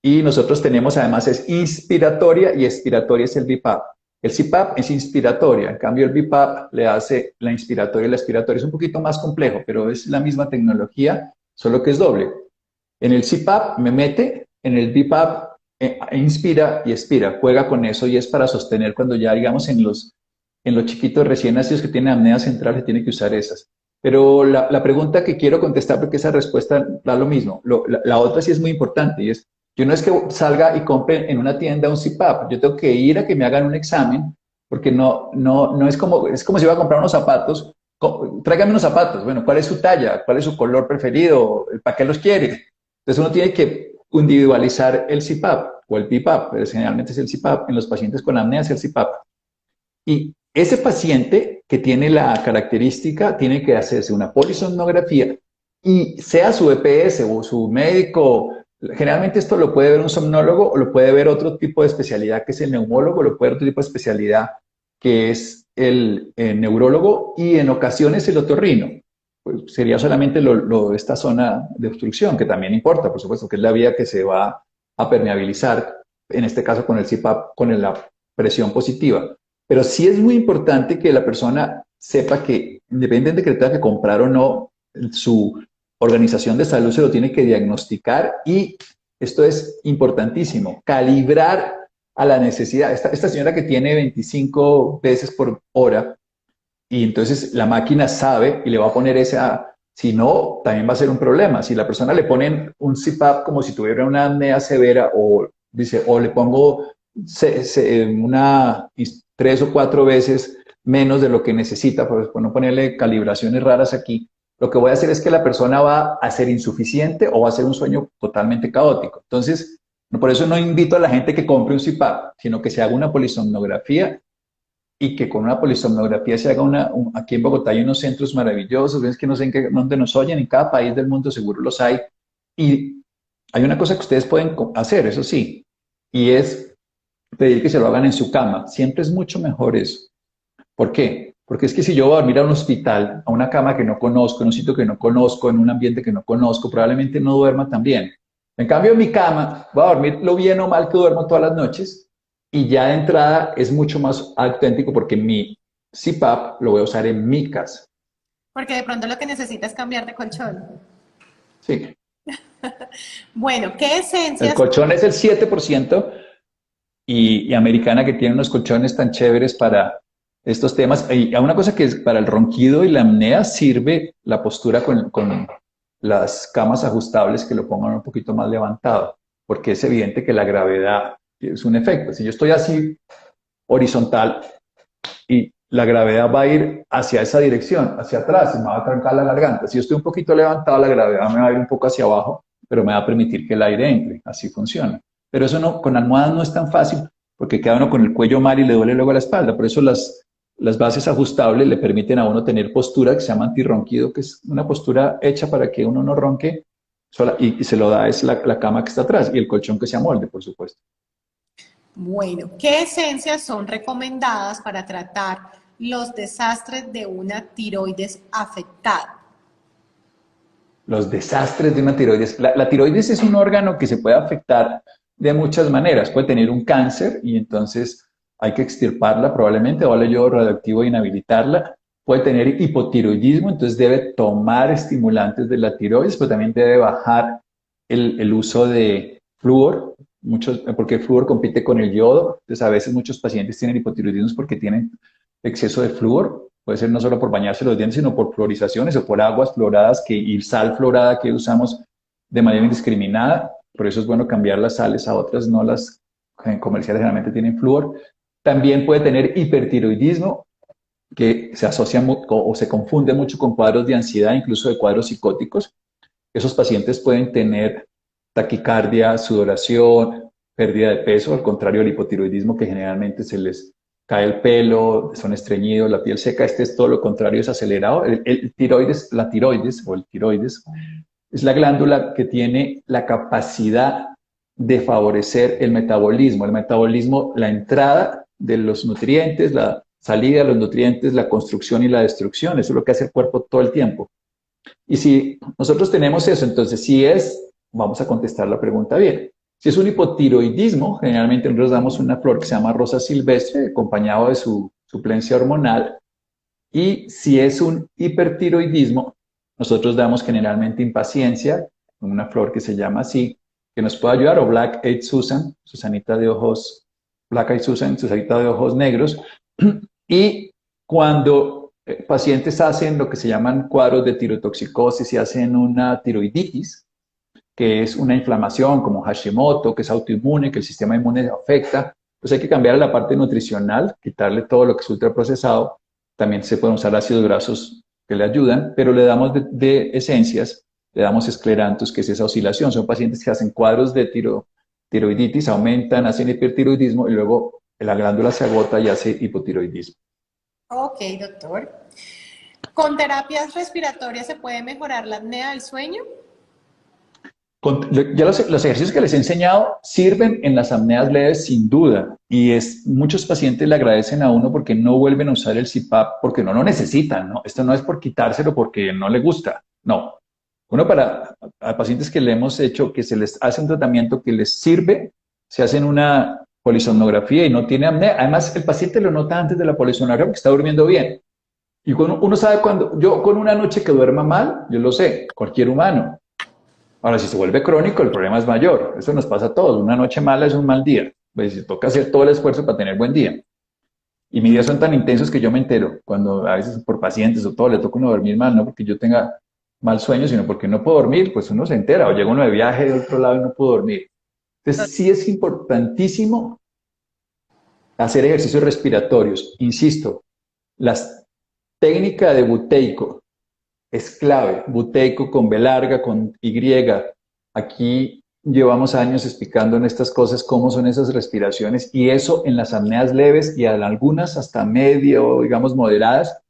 y nosotros tenemos además es inspiratoria y expiratoria es el BiPAP. El CPAP es inspiratoria, en cambio el BiPAP le hace la inspiratoria y la expiratoria. Es un poquito más complejo, pero es la misma tecnología, solo que es doble. En el CPAP me mete, en el BiPAP inspira y expira, juega con eso y es para sostener cuando ya, digamos, en los chiquitos recién nacidos que tienen apnea central, se tiene que usar esas. Pero la pregunta que quiero contestar, porque esa respuesta da lo mismo, la otra sí es muy importante y es, yo no es que salga y compre en una tienda un CPAP, yo tengo que ir a que me hagan un examen, porque no es como si iba a comprar unos zapatos, tráigame unos zapatos, bueno, ¿cuál es su talla? ¿Cuál es su color preferido? ¿Para qué los quiere? Entonces uno tiene que individualizar el CPAP o el BiPAP, pero generalmente es el CPAP, en los pacientes con apnea es el CPAP. Y ese paciente que tiene la característica tiene que hacerse una polisomnografía y sea su EPS o su médico Generalmente esto lo puede ver un somnólogo o lo puede ver otro tipo de especialidad que es el neumólogo, lo puede ver otro tipo de especialidad que es el neurólogo y en ocasiones el otorrino. Pues sería solamente esta zona de obstrucción, que también importa, por supuesto, que es la vía que se va a permeabilizar, en este caso con el CPAP, con la presión positiva. Pero sí es muy importante que la persona sepa que, independientemente de que tenga que comprar o no, su organización de salud se lo tiene que diagnosticar y esto es importantísimo, calibrar a la necesidad. Esta señora que tiene 25 veces por hora y entonces la máquina sabe y le va a poner esa, si no, también va a ser un problema. Si la persona le ponen un CPAP como si tuviera una apnea severa o dice, o le pongo una 3 o 4 veces menos de lo que necesita, por no ponerle calibraciones raras aquí, lo que voy a hacer es que la persona va a ser insuficiente o va a ser un sueño totalmente caótico. Entonces, por eso no invito a la gente que compre un CPAP, sino que se haga una polisomnografía y que con una polisomnografía se haga aquí en Bogotá hay unos centros maravillosos, ves que no sé dónde nos oyen, en cada país del mundo seguro los hay. Y hay una cosa que ustedes pueden hacer, eso sí, y es pedir que se lo hagan en su cama. Siempre es mucho mejor eso. ¿Por qué? Porque es que si yo voy a dormir a un hospital, a una cama que no conozco, en un sitio que no conozco, en un ambiente que no conozco, probablemente no duerma tan bien. En cambio, en mi cama, voy a dormir lo bien o mal que duermo todas las noches y ya de entrada es mucho más auténtico porque mi CPAP lo voy a usar en mi casa. Porque de pronto lo que necesitas es cambiar de colchón. Sí. Bueno, ¿qué El esencias? colchón es el 7% y Americana que tiene unos colchones tan chéveres para estos temas. Y una cosa que es para el ronquido y la apnea sirve la postura con las camas ajustables que lo pongan un poquito más levantado, porque es evidente que la gravedad es un efecto. Si yo estoy así horizontal y la gravedad va a ir hacia esa dirección, hacia atrás, y me va a trancar la garganta. Si yo estoy un poquito levantado, la gravedad me va a ir un poco hacia abajo, pero me va a permitir que el aire entre. Así funciona. Pero eso no, con almohadas no es tan fácil, porque queda uno con el cuello mal y le duele luego la espalda. Por eso las bases ajustables le permiten a uno tener postura que se llama antirronquido, que es una postura hecha para que uno no ronque sola, y se lo da es la cama que está atrás y el colchón que se amolde, por supuesto. Bueno, ¿qué esencias son recomendadas para tratar los desastres de una tiroides afectada? Los desastres de una tiroides. La tiroides es un órgano que se puede afectar de muchas maneras. Puede tener un cáncer y entonces hay que extirparla probablemente, o al yodo radioactivo e inhabilitarla. Puede tener hipotiroidismo, entonces debe tomar estimulantes de la tiroides, pero también debe bajar el uso de flúor, porque el flúor compite con el yodo. Entonces a veces muchos pacientes tienen hipotiroidismo porque tienen exceso de flúor. Puede ser no solo por bañarse los dientes, sino por fluorizaciones o por aguas fluoradas y sal fluorada que usamos de manera indiscriminada. Por eso es bueno cambiar las sales a otras, no las comerciales generalmente tienen flúor. También puede tener hipertiroidismo, que se asocia o se confunde mucho con cuadros de ansiedad, incluso de cuadros psicóticos. Esos pacientes pueden tener taquicardia, sudoración, pérdida de peso, al contrario del hipotiroidismo que generalmente se les cae el pelo, son estreñidos, la piel seca. Este es todo lo contrario, es acelerado. La tiroides o el tiroides es la glándula que tiene la capacidad de favorecer el metabolismo. El metabolismo, la entrada de los nutrientes, la salida de los nutrientes, la construcción y la destrucción. Eso es lo que hace el cuerpo todo el tiempo. Y si nosotros tenemos eso, entonces vamos a contestar la pregunta bien. Si es un hipotiroidismo, generalmente nosotros damos una flor que se llama rosa silvestre, acompañado de su suplencia hormonal. Y si es un hipertiroidismo, nosotros damos generalmente impaciencia, una flor que se llama así, que nos puede ayudar, o Black Eyed Susan, Susanita de ojos, Black Eyed Susan, Susanita de ojos negros. Y cuando pacientes hacen lo que se llaman cuadros de tirotoxicosis y hacen una tiroiditis, que es una inflamación como Hashimoto, que es autoinmune, que el sistema inmune afecta, pues hay que cambiar la parte nutricional, quitarle todo lo que es ultraprocesado. También se pueden usar ácidos grasos que le ayudan, pero le damos de esencias, le damos esclerantos, que es esa oscilación. Son pacientes que hacen cuadros de tiroiditis, aumentan, hacen hipertiroidismo y luego la glándula se agota y hace hipotiroidismo. Ok, doctor. ¿Con terapias respiratorias se puede mejorar la apnea del sueño? Ya los ejercicios que les he enseñado sirven en las apneas leves sin duda y muchos pacientes le agradecen a uno porque no vuelven a usar el CPAP porque no lo necesitan, ¿no? Esto no es por quitárselo porque no le gusta, no. Uno a pacientes que le hemos hecho que se les hace un tratamiento que les sirve, se hacen una polisomnografía y no tiene apnea. Además, el paciente lo nota antes de la polisomnografía porque está durmiendo bien. Y uno sabe cuando, yo con una noche que duerma mal, yo lo sé, cualquier humano. Ahora, si se vuelve crónico, el problema es mayor. Eso nos pasa a todos. Una noche mala es un mal día. Pues toca hacer todo el esfuerzo para tener buen día. Y mis días son tan intensos que yo me entero cuando a veces por pacientes o todo le toca uno dormir mal, no porque yo tenga mal sueño, sino porque no puedo dormir, pues uno se entera. O llega uno de viaje de otro lado y no puedo dormir. Entonces, sí es importantísimo hacer ejercicios respiratorios. Insisto, la técnica de buteico es clave. Buteico con B larga, con Y. Aquí llevamos años explicando en estas cosas cómo son esas respiraciones y eso en las apneas leves y en algunas hasta medio, digamos moderadas,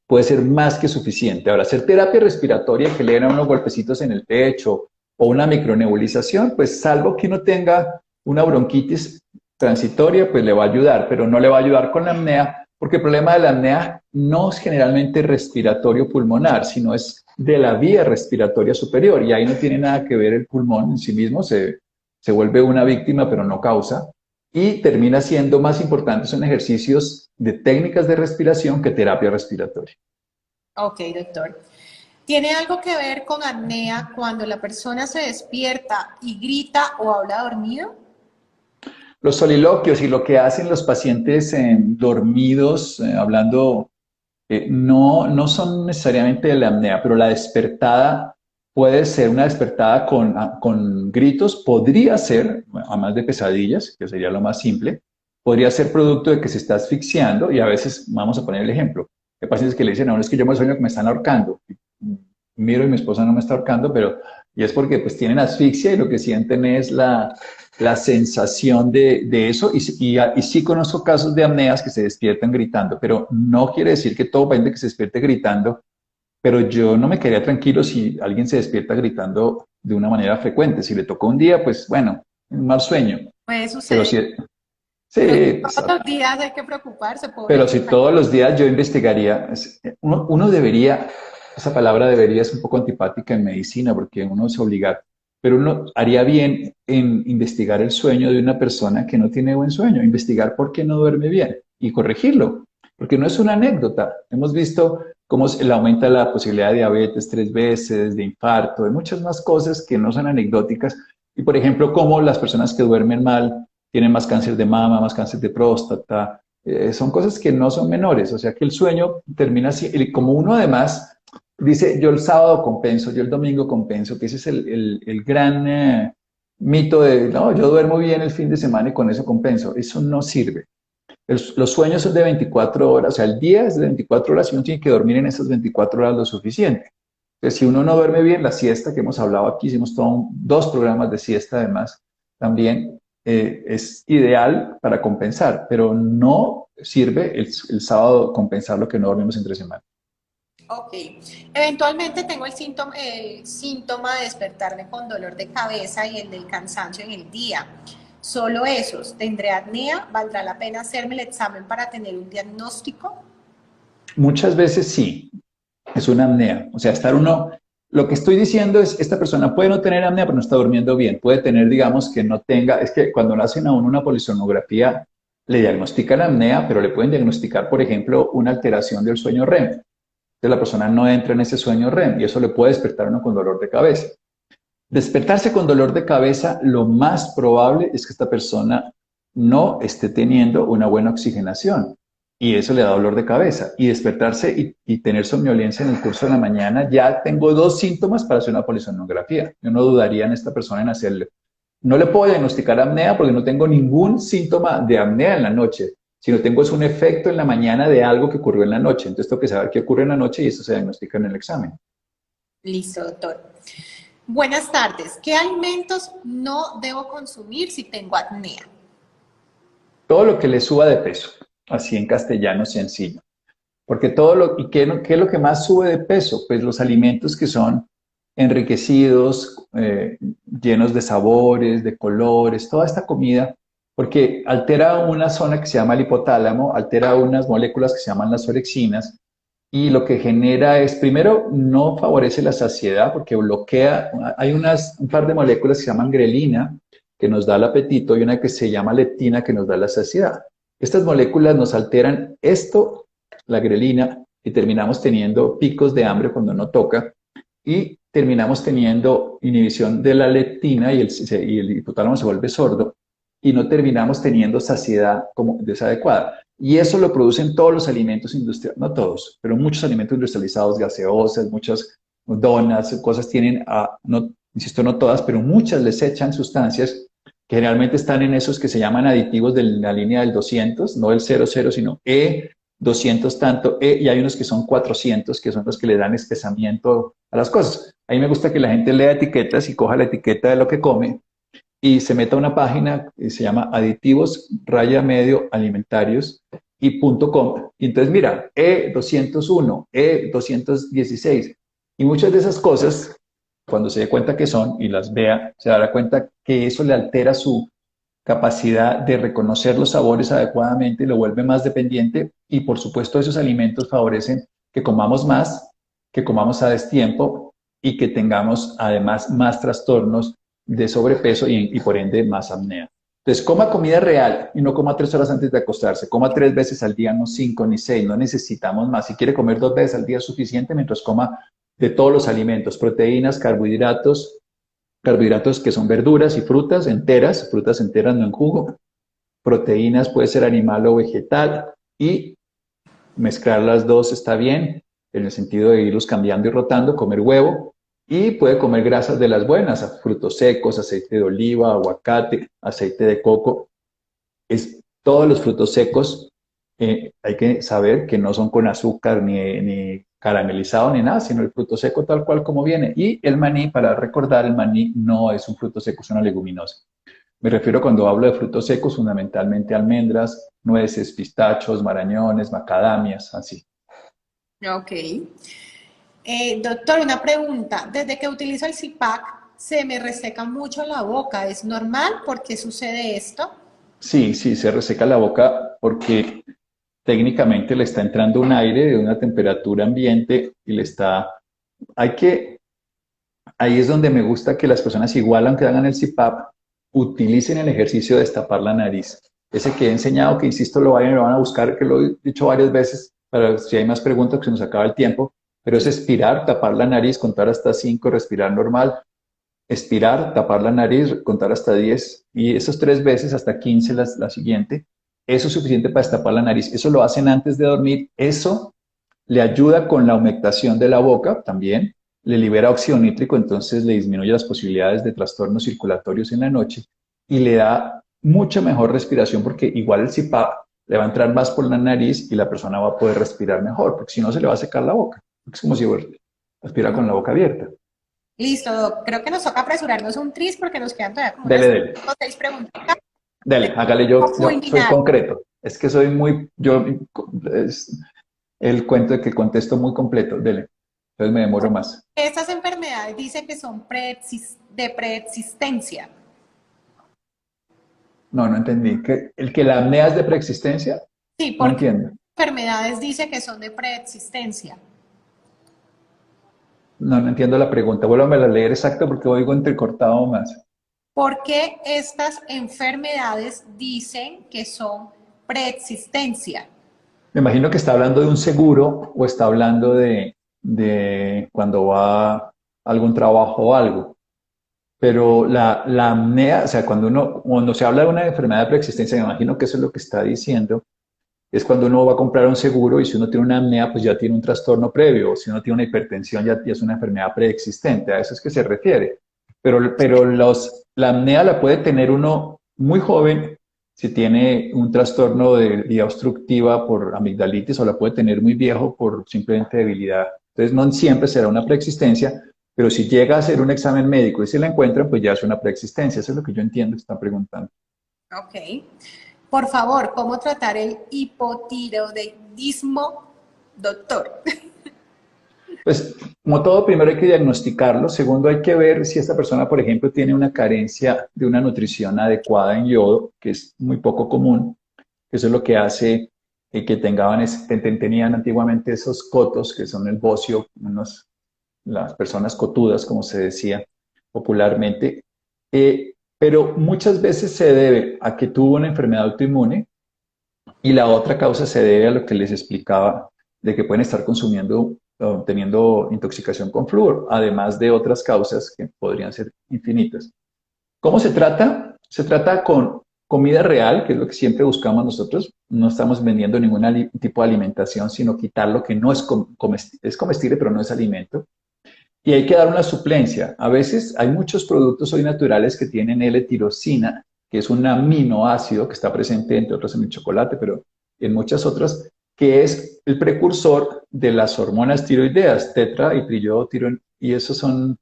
puede ser más que suficiente. Ahora, hacer terapia respiratoria que le den a unos golpecitos en el pecho o una micronebulización, pues salvo que uno tenga una bronquitis transitoria, pues le va a ayudar, pero no le va a ayudar con la apnea, porque el problema de la apnea no es generalmente respiratorio pulmonar, sino es de la vía respiratoria superior, y ahí no tiene nada que ver el pulmón en sí mismo, se vuelve una víctima, pero no causa, y termina siendo más importante, son ejercicios de técnicas de respiración que terapia respiratoria. Ok, doctor. ¿Tiene algo que ver con apnea cuando la persona se despierta y grita o habla dormido? Los soliloquios y lo que hacen los pacientes dormidos, hablando, no son necesariamente de la apnea, pero la despertada puede ser una despertada con gritos, podría ser, además de pesadillas, que sería lo más simple, podría ser producto de que se está asfixiando y a veces, vamos a poner el ejemplo, hay pacientes que le dicen, no, es que yo me sueño que me están ahorcando. Miro y mi esposa no me está ahorcando, pero y es porque pues tienen asfixia y lo que sienten es la sensación de eso y sí conozco casos de apneas que se despiertan gritando, pero no quiere decir que todo paciente que se despierte gritando, pero yo no me quedaría tranquilo si alguien se despierta gritando de una manera frecuente. Si le tocó un día, pues bueno, un mal sueño. Puede Pero suceder. si, Pero sí, todos los días hay que preocuparse, pero pobre. si todos los días yo investigaría, uno debería, esa palabra debería es un poco antipática en medicina porque uno se obliga, pero uno haría bien en investigar el sueño de una persona que no tiene buen sueño, investigar por qué no duerme bien y corregirlo, porque no es una anécdota. Hemos visto cómo se le aumenta la posibilidad de diabetes 3 veces, de infarto, de muchas más cosas que no son anecdóticas. Y por ejemplo, cómo las personas que duermen mal tienen más cáncer de mama, más cáncer de próstata, son cosas que no son menores, o sea que el sueño termina así, y como uno además dice, yo el sábado compenso, yo el domingo compenso, que ese es el gran mito de, no, yo duermo bien el fin de semana y con eso compenso, eso no sirve. Los sueños son de 24 horas, o sea, el día es de 24 horas y uno tiene que dormir en esas 24 horas lo suficiente. Entonces, si uno no duerme bien, la siesta que hemos hablado aquí, hicimos dos programas de siesta además, también es ideal para compensar, pero no sirve el sábado compensar lo que no dormimos entre semana. Ok. Eventualmente tengo el síntoma de despertarme con dolor de cabeza y el del cansancio en el día. Solo esos. ¿Tendré apnea? ¿Valdrá la pena hacerme el examen para tener un diagnóstico? Muchas veces sí, es una apnea. O sea, lo que estoy diciendo es, esta persona puede no tener apnea, pero no está durmiendo bien. Puede tener, digamos, que no tenga, es que cuando le hacen a uno una polisomnografía, le diagnostican apnea, pero le pueden diagnosticar, por ejemplo, una alteración del sueño REM. Entonces la persona no entra en ese sueño REM y eso le puede despertar a uno con dolor de cabeza. Despertarse con dolor de cabeza, lo más probable es que esta persona no esté teniendo una buena oxigenación y eso le da dolor de cabeza. Y despertarse y tener somnolencia en el curso de la mañana, ya tengo dos síntomas para hacer una polisomnografía. Yo no dudaría en esta persona en hacerlo. No le puedo diagnosticar apnea porque no tengo ningún síntoma de apnea en la noche, sino tengo es un efecto en la mañana de algo que ocurrió en la noche. Entonces tengo que saber qué ocurre en la noche y eso se diagnostica en el examen. Listo, doctor. Buenas tardes. ¿Qué alimentos no debo consumir si tengo apnea? Todo lo que le suba de peso, así en castellano sencillo. Porque ¿y qué es lo que más sube de peso? Pues los alimentos que son enriquecidos, llenos de sabores, de colores, toda esta comida, porque altera una zona que se llama el hipotálamo, altera unas moléculas que se llaman las orexinas, y lo que genera es, primero, no favorece la saciedad porque bloquea, hay un par de moléculas que se llaman grelina, que nos da el apetito, y una que se llama leptina, que nos da la saciedad. Estas moléculas nos alteran esto, la grelina, y terminamos teniendo picos de hambre cuando no toca, y terminamos teniendo inhibición de la leptina y el hipotálamo se vuelve sordo, y no terminamos teniendo saciedad como desadecuada. Y eso lo producen todos los alimentos industriales, no todos, pero muchos alimentos industrializados, gaseosas, muchas donas, cosas tienen, no, insisto, no todas, pero muchas les echan sustancias que generalmente están en esos que se llaman aditivos de la línea del 200, no el 00, sino E200 tanto, y hay unos que son 400, que son los que le dan espesamiento a las cosas. A mí me gusta que la gente lea etiquetas y coja la etiqueta de lo que come y se meta a una página que se llama aditivos raya medio alimentarios y .com. Y entonces mira, E201, E216. Y muchas de esas cosas, cuando se dé cuenta que son y las vea, se dará cuenta que eso le altera su capacidad de reconocer los sabores adecuadamente y lo vuelve más dependiente. Y por supuesto esos alimentos favorecen que comamos más, que comamos a destiempo y que tengamos además más trastornos de sobrepeso y por ende más apnea. Entonces, coma comida real y no coma 3 horas antes de acostarse. Coma 3 veces al día, no 5 ni 6. No necesitamos más. Si quiere comer 2 veces al día es suficiente mientras coma de todos los alimentos, proteínas, carbohidratos que son verduras y frutas enteras no en jugo. Proteínas puede ser animal o vegetal y mezclar las dos está bien en el sentido de irlos cambiando y rotando, comer huevo, y puede comer grasas de las buenas, frutos secos, aceite de oliva, aguacate, aceite de coco. Todos los frutos secos hay que saber que no son con azúcar ni caramelizado ni nada, sino el fruto seco tal cual como viene. Y el maní, para recordar, el maní no es un fruto seco, es una leguminosa. Me refiero cuando hablo de frutos secos, fundamentalmente almendras, nueces, pistachos, marañones, macadamias, así. Ok. Doctor, una pregunta. Desde que utilizo el CPAP se me reseca mucho la boca. ¿Es normal? ¿Por qué sucede esto? Sí, sí, se reseca la boca porque técnicamente le está entrando un aire de una temperatura ambiente y le está... Hay que... Ahí es donde me gusta que las personas, igual aunque hagan el CPAP, utilicen el ejercicio de destapar la nariz. Ese que he enseñado, que insisto, lo van a buscar, que lo he dicho varias veces, para si hay más preguntas, que se nos acaba el tiempo, pero es expirar, tapar la nariz, contar hasta 5, respirar normal, expirar, tapar la nariz, contar hasta 10 y esos 3 veces hasta 15 la siguiente. Eso es suficiente para destapar la nariz. Eso lo hacen antes de dormir. Eso le ayuda con la humectación de la boca también. Le libera óxido nítrico, entonces le disminuye las posibilidades de trastornos circulatorios en la noche y le da mucha mejor respiración porque igual el CPAP le va a entrar más por la nariz y la persona va a poder respirar mejor, porque si no se le va a secar la boca. Es como si respira con la boca abierta. Listo, Doc. Creo que nos toca apresurarnos un tris porque nos quedan todavía como unas Dele, dele. 6 preguntas. Dale, hágale, yo soy Fulminar. concreto. Es que soy muy, es el cuento de que contesto muy completo, dele. Entonces me demoro más. Estas enfermedades dicen que son de preexistencia. No, no entendí. ¿El que la apnea es de preexistencia? Sí, No porque entiendo. enfermedades dice que son de preexistencia. No, no entiendo la pregunta. Vuélvame a leer exacto porque oigo entrecortado más. ¿Por qué estas enfermedades dicen que son preexistencia? Me imagino que está hablando de un seguro o está hablando de cuando va a algún trabajo o algo. Pero la apnea, o sea, cuando se habla de una enfermedad de preexistencia, me imagino que eso es lo que está diciendo, es cuando uno va a comprar un seguro y si uno tiene una apnea, pues ya tiene un trastorno previo, o si uno tiene una hipertensión, ya es una enfermedad preexistente, a eso es que se refiere. La apnea la puede tener uno muy joven si tiene un trastorno de vía obstructiva por amigdalitis o la puede tener muy viejo por simplemente debilidad. Entonces no siempre será una preexistencia, pero si llega a hacer un examen médico y se la encuentran, pues ya es una preexistencia. Eso es lo que yo entiendo que están preguntando. Ok. Por favor, ¿cómo tratar el hipotiroidismo, doctor? Pues como todo, primero hay que diagnosticarlo. Segundo, hay que ver si esta persona, por ejemplo, tiene una carencia de una nutrición adecuada en yodo, que es muy poco común. Eso es lo que hace que tenían antiguamente esos cotos, que son el bocio, las personas cotudas, como se decía popularmente. Pero muchas veces se debe a que tuvo una enfermedad autoinmune y la otra causa se debe a lo que les explicaba, de que pueden estar consumiendo o teniendo intoxicación con flúor, además de otras causas que podrían ser infinitas. ¿Cómo se trata? Se trata con comida real, que es lo que siempre buscamos nosotros. No estamos vendiendo ningún tipo de alimentación, sino quitar lo que no es comestible, es comestible, pero no es alimento. Y hay que dar una suplencia. A veces hay muchos productos hoy naturales que tienen L-tirosina, que es un aminoácido que está presente, entre otros, en el chocolate, pero en muchas otras, que es el precursor de las hormonas tiroideas, tetra y triyodotiro, y esos son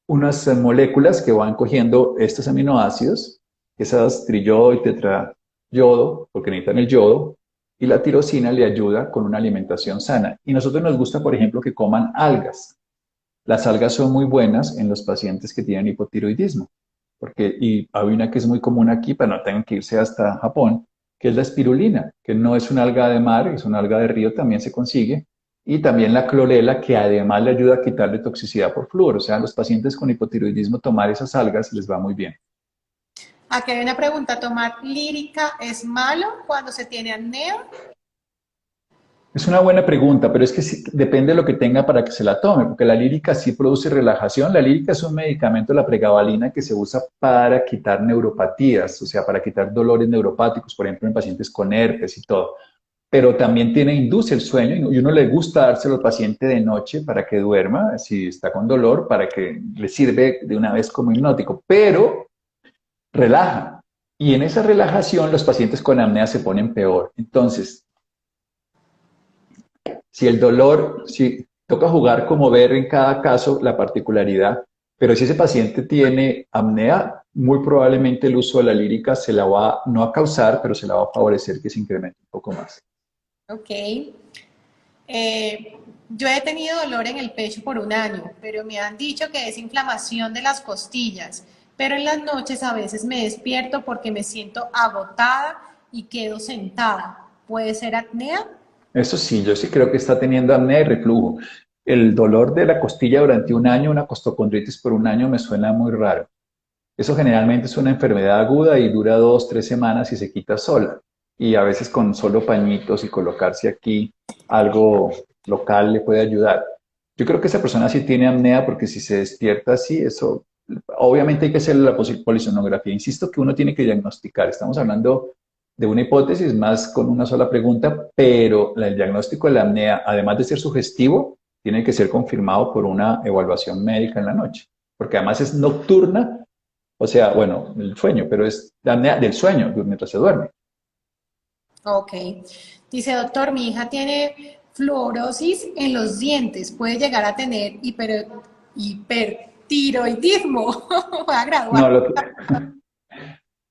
unas moléculas que van cogiendo estos aminoácidos, esas triyodo y tetrayodo, porque necesitan el yodo, y la tirosina le ayuda con una alimentación sana. Y a nosotros nos gusta, por ejemplo, que coman algas. Las algas son muy buenas en los pacientes que tienen hipotiroidismo, y hay una que es muy común aquí, pero no tengan que irse hasta Japón, que es la espirulina, que no es una alga de mar, es una alga de río, también se consigue, y también la clorela, que además le ayuda a quitarle toxicidad por flúor. O sea, a los pacientes con hipotiroidismo tomar esas algas les va muy bien. Aquí hay una pregunta, ¿tomar lírica es malo cuando se tiene apnea? Es una buena pregunta, pero es que sí, depende de lo que tenga para que se la tome, porque la lírica sí produce relajación. La lírica es un medicamento, la pregabalina, que se usa para quitar neuropatías, o sea, para quitar dolores neuropáticos, por ejemplo, en pacientes con herpes y todo. Pero también induce el sueño y uno le gusta dárselo al paciente de noche para que duerma, si está con dolor, para que le sirve de una vez como hipnótico, pero relaja. Y en esa relajación los pacientes con apnea se ponen peor. Entonces, si el dolor, si toca jugar como ver en cada caso la particularidad, pero si ese paciente tiene apnea, muy probablemente el uso de la lírica se la va no a causar, pero se la va a favorecer que se incremente un poco más. Ok. Yo he tenido dolor en el pecho por un año, pero me han dicho que es inflamación de las costillas. Pero en las noches a veces me despierto porque me siento agotada y quedo sentada. ¿Puede ser apnea? Eso sí, yo sí creo que está teniendo apnea y reflujo. El dolor de la costilla durante un año, una costocondritis por un año, me suena muy raro. Eso generalmente es una enfermedad aguda y dura 2, 3 semanas y se quita sola. Y a veces con solo pañitos y colocarse aquí algo local le puede ayudar. Yo creo que esa persona sí tiene apnea porque si se despierta así, eso, obviamente hay que hacerle la polisonografía. Insisto que uno tiene que diagnosticar. Estamos hablando de una hipótesis más con una sola pregunta, pero el diagnóstico de la apnea, además de ser sugestivo, tiene que ser confirmado por una evaluación médica en la noche, porque además es nocturna, o sea, bueno, el sueño, pero es la apnea del sueño mientras se duerme. Ok. Dice, doctor, mi hija tiene fluorosis en los dientes. Puede llegar a tener hipertiroidismo. Voy a No, graduar.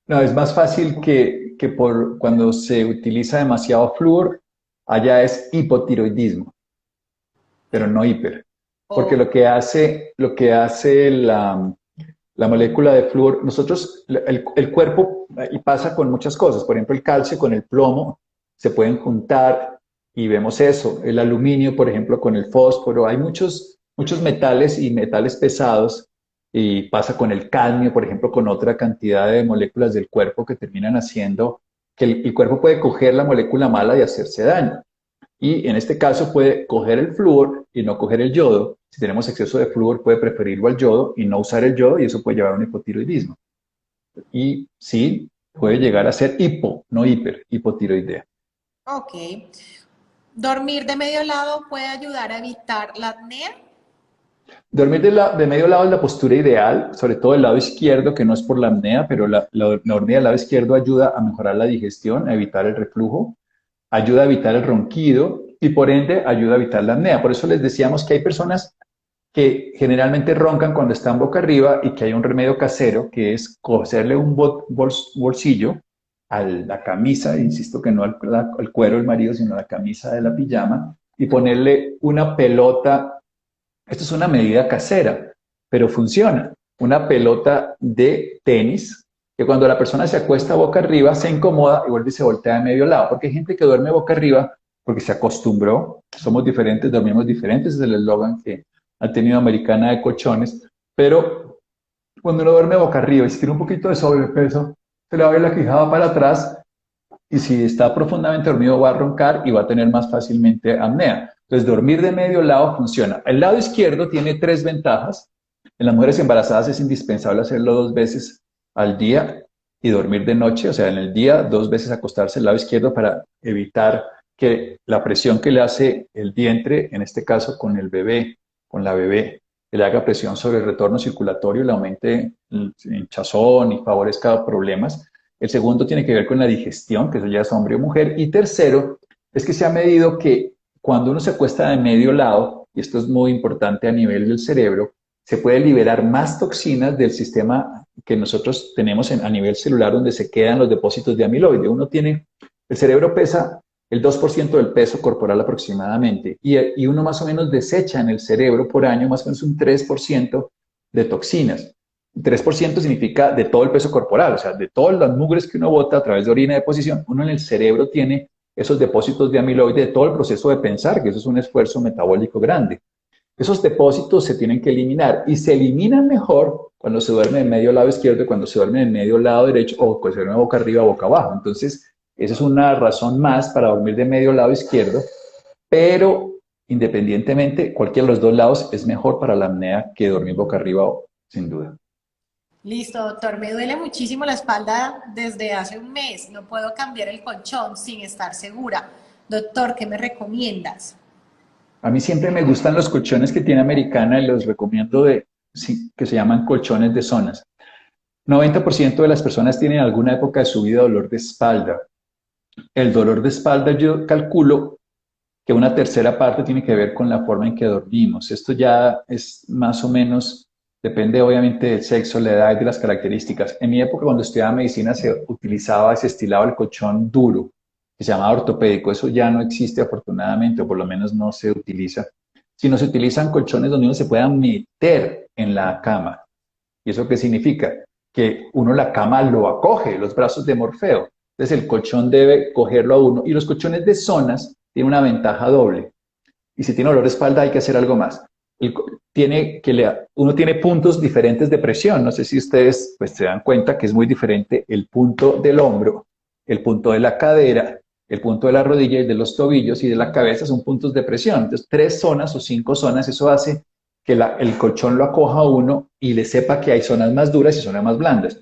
no, es más fácil que por cuando se utiliza demasiado flúor, allá es hipotiroidismo, pero no hiper. Porque Oh, lo que hace la molécula de flúor, el cuerpo, y pasa con muchas cosas, por ejemplo, el calcio con el plomo se pueden juntar y vemos eso, el aluminio, por ejemplo, con el fósforo, hay muchos metales y metales pesados, y pasa con el cadmio, por ejemplo, con otra cantidad de moléculas del cuerpo que terminan haciendo que el cuerpo puede coger la molécula mala y hacerse daño. Y en este caso puede coger el flúor y no coger el yodo. Si tenemos exceso de flúor, puede preferirlo al yodo y no usar el yodo, y eso puede llevar a un hipotiroidismo. Y sí, puede llegar a ser no hiper, hipotiroidea. ok. ¿Dormir de medio lado puede ayudar a evitar la apnea? Dormir de medio lado es la postura ideal, sobre todo el lado izquierdo, que no es por la apnea, pero la dormida del lado izquierdo ayuda a mejorar la digestión, a evitar el reflujo, ayuda a evitar el ronquido y por ende ayuda a evitar la apnea. Por eso les decíamos que hay personas que generalmente roncan cuando están boca arriba y que hay un remedio casero que es coserle un bolsillo a la camisa, insisto que no al cuero del marido, sino a la camisa de la pijama, y ponerle una pelota. Esto es una medida casera, pero funciona. Una pelota de tenis, que cuando la persona se acuesta boca arriba, se incomoda y vuelve y se voltea de medio lado. Porque hay gente que duerme boca arriba porque se acostumbró. Somos diferentes, dormimos diferentes, es el eslogan que ha tenido Americana de Colchones. Pero cuando uno duerme boca arriba y si tiene un poquito de sobrepeso, se le va a ver la quijada para atrás y si está profundamente dormido va a roncar y va a tener más fácilmente apnea. Entonces, dormir de medio lado funciona. El lado izquierdo tiene 3 ventajas. En las mujeres embarazadas es indispensable hacerlo 2 veces al día y dormir de noche, o sea, en el día 2 veces acostarse al lado izquierdo para evitar que la presión que le hace el vientre, en este caso con el bebé, con la bebé, que le haga presión sobre el retorno circulatorio, le aumente el hinchazón y favorezca problemas. El segundo tiene que ver con la digestión, que eso ya es hombre o mujer. Y tercero, es que se ha medido que cuando uno se acuesta de medio lado, y esto es muy importante a nivel del cerebro, se puede liberar más toxinas del sistema que nosotros tenemos a nivel celular, donde se quedan los depósitos de amiloide. El cerebro pesa el 2% del peso corporal aproximadamente, y uno más o menos desecha en el cerebro por año más o menos un 3% de toxinas. 3% significa de todo el peso corporal, o sea, de todas las mugres que uno bota a través de orina y deposición, uno en el cerebro tiene esos depósitos de amiloide de todo el proceso de pensar, que eso es un esfuerzo metabólico grande. Esos depósitos se tienen que eliminar y se eliminan mejor cuando se duerme en medio lado izquierdo y cuando se duerme en medio lado derecho o cuando se duerme boca arriba o boca abajo. Entonces, esa es una razón más para dormir de medio lado izquierdo, pero independientemente, cualquiera de los dos lados es mejor para la apnea que dormir boca arriba, sin duda. Listo, doctor. Me duele muchísimo la espalda desde hace un mes. No puedo cambiar el colchón sin estar segura. Doctor, ¿qué me recomiendas? A mí siempre me gustan los colchones que tiene Americana y los recomiendo sí, que se llaman colchones de zonas. 90% de las personas tienen en alguna época de su vida dolor de espalda. El dolor de espalda yo calculo que una tercera parte tiene que ver con la forma en que dormimos. Esto ya es más o menos, depende obviamente del sexo, la edad y de las características. En mi época, cuando estudiaba medicina, se utilizaba, se estilaba el colchón duro, que se llamaba ortopédico. Eso ya no existe afortunadamente, o por lo menos no se utiliza. Sino se utilizan colchones donde uno se pueda meter en la cama. ¿Y eso qué significa? Que uno la cama lo acoge, los brazos de Morfeo. Entonces el colchón debe cogerlo a uno. Y los colchones de zonas tienen una ventaja doble. Y si tiene dolor de espalda hay que hacer algo más. Uno tiene puntos diferentes de presión. No sé si ustedes pues, se dan cuenta que es muy diferente el punto del hombro, el punto de la cadera, el punto de la rodilla y de los tobillos y de la cabeza son puntos de presión. Entonces 3 zonas o 5 zonas, eso hace que el colchón lo acoja a uno y le sepa que hay zonas más duras y zonas más blandas.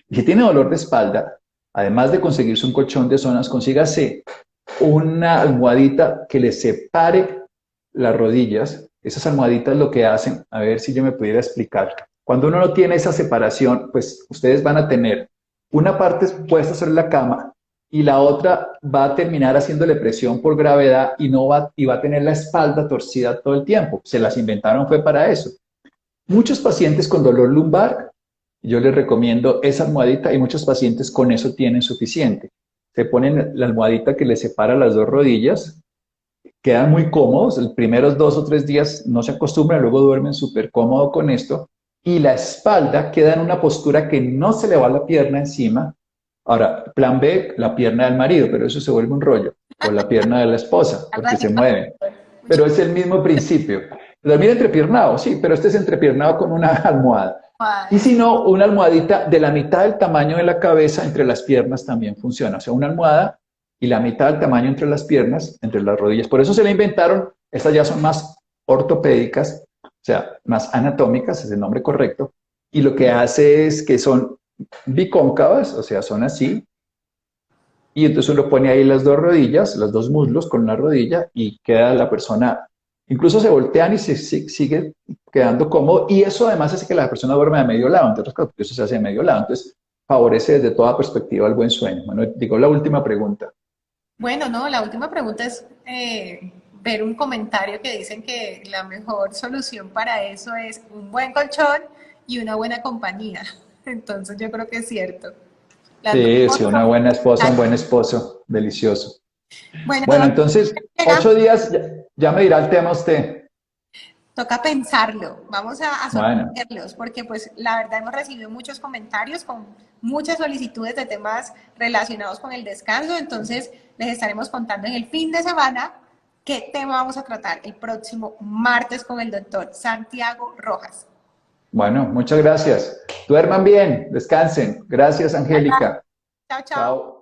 Y si tiene dolor de espalda, además de conseguirse un colchón de zonas, consígase una almohadita que le separe las rodillas. Esas almohaditas lo que hacen, a ver si yo me pudiera explicar. Cuando uno no tiene esa separación, pues ustedes van a tener una parte puesta sobre la cama y la otra va a terminar haciéndole presión por gravedad y va a tener la espalda torcida todo el tiempo. Se las inventaron fue para eso. Muchos pacientes con dolor lumbar, yo les recomiendo esa almohadita y muchos pacientes con eso tienen suficiente. Se ponen la almohadita que les separa las dos rodillas, quedan muy cómodos, los primeros 2 o 3 días no se acostumbran, luego duermen súper cómodo con esto, y la espalda queda en una postura que no se le va la pierna encima. Ahora, plan B, la pierna del marido, pero eso se vuelve un rollo, o la pierna de la esposa, Algo porque así se como- mueven. Pero es el mismo principio. Dormir entrepiernado, sí, pero este es entrepiernado con una almohada. Y si no, una almohadita de la mitad del tamaño de la cabeza entre las piernas también funciona. O sea, una almohada y la mitad del tamaño entre las piernas, entre las rodillas. Por eso se la inventaron. Estas ya son más ortopédicas, o sea, más anatómicas, es el nombre correcto. Y lo que hace es que son bicóncavas, o sea, son así. Y entonces uno pone ahí las dos rodillas, los dos muslos con la rodilla y queda la persona, incluso se voltean y sigue quedando cómodo. Y eso además hace que la persona duerma de medio lado, entre otras cosas, porque eso se hace de medio lado. Entonces favorece desde toda perspectiva el buen sueño. Bueno, digo la última pregunta. Bueno, no, la última pregunta es ver un comentario que dicen que la mejor solución para eso es un buen colchón y una buena compañía. Entonces yo creo que es cierto. Las dos Sí, sí, cosas. una buena esposa, un buen esposo, delicioso. Bueno, Bueno, entonces, llegamos. 8 días, Ya me dirá el tema usted. Toca pensarlo, vamos a Bueno, sorprenderlos, porque pues la verdad hemos recibido muchos comentarios con muchas solicitudes de temas relacionados con el descanso, entonces les estaremos contando en el fin de semana qué tema vamos a tratar el próximo martes con el doctor Santiago Rojas. bueno, muchas gracias. Duerman bien, descansen. Gracias, Bye, bye. Angélica. Chao, chao. Chao.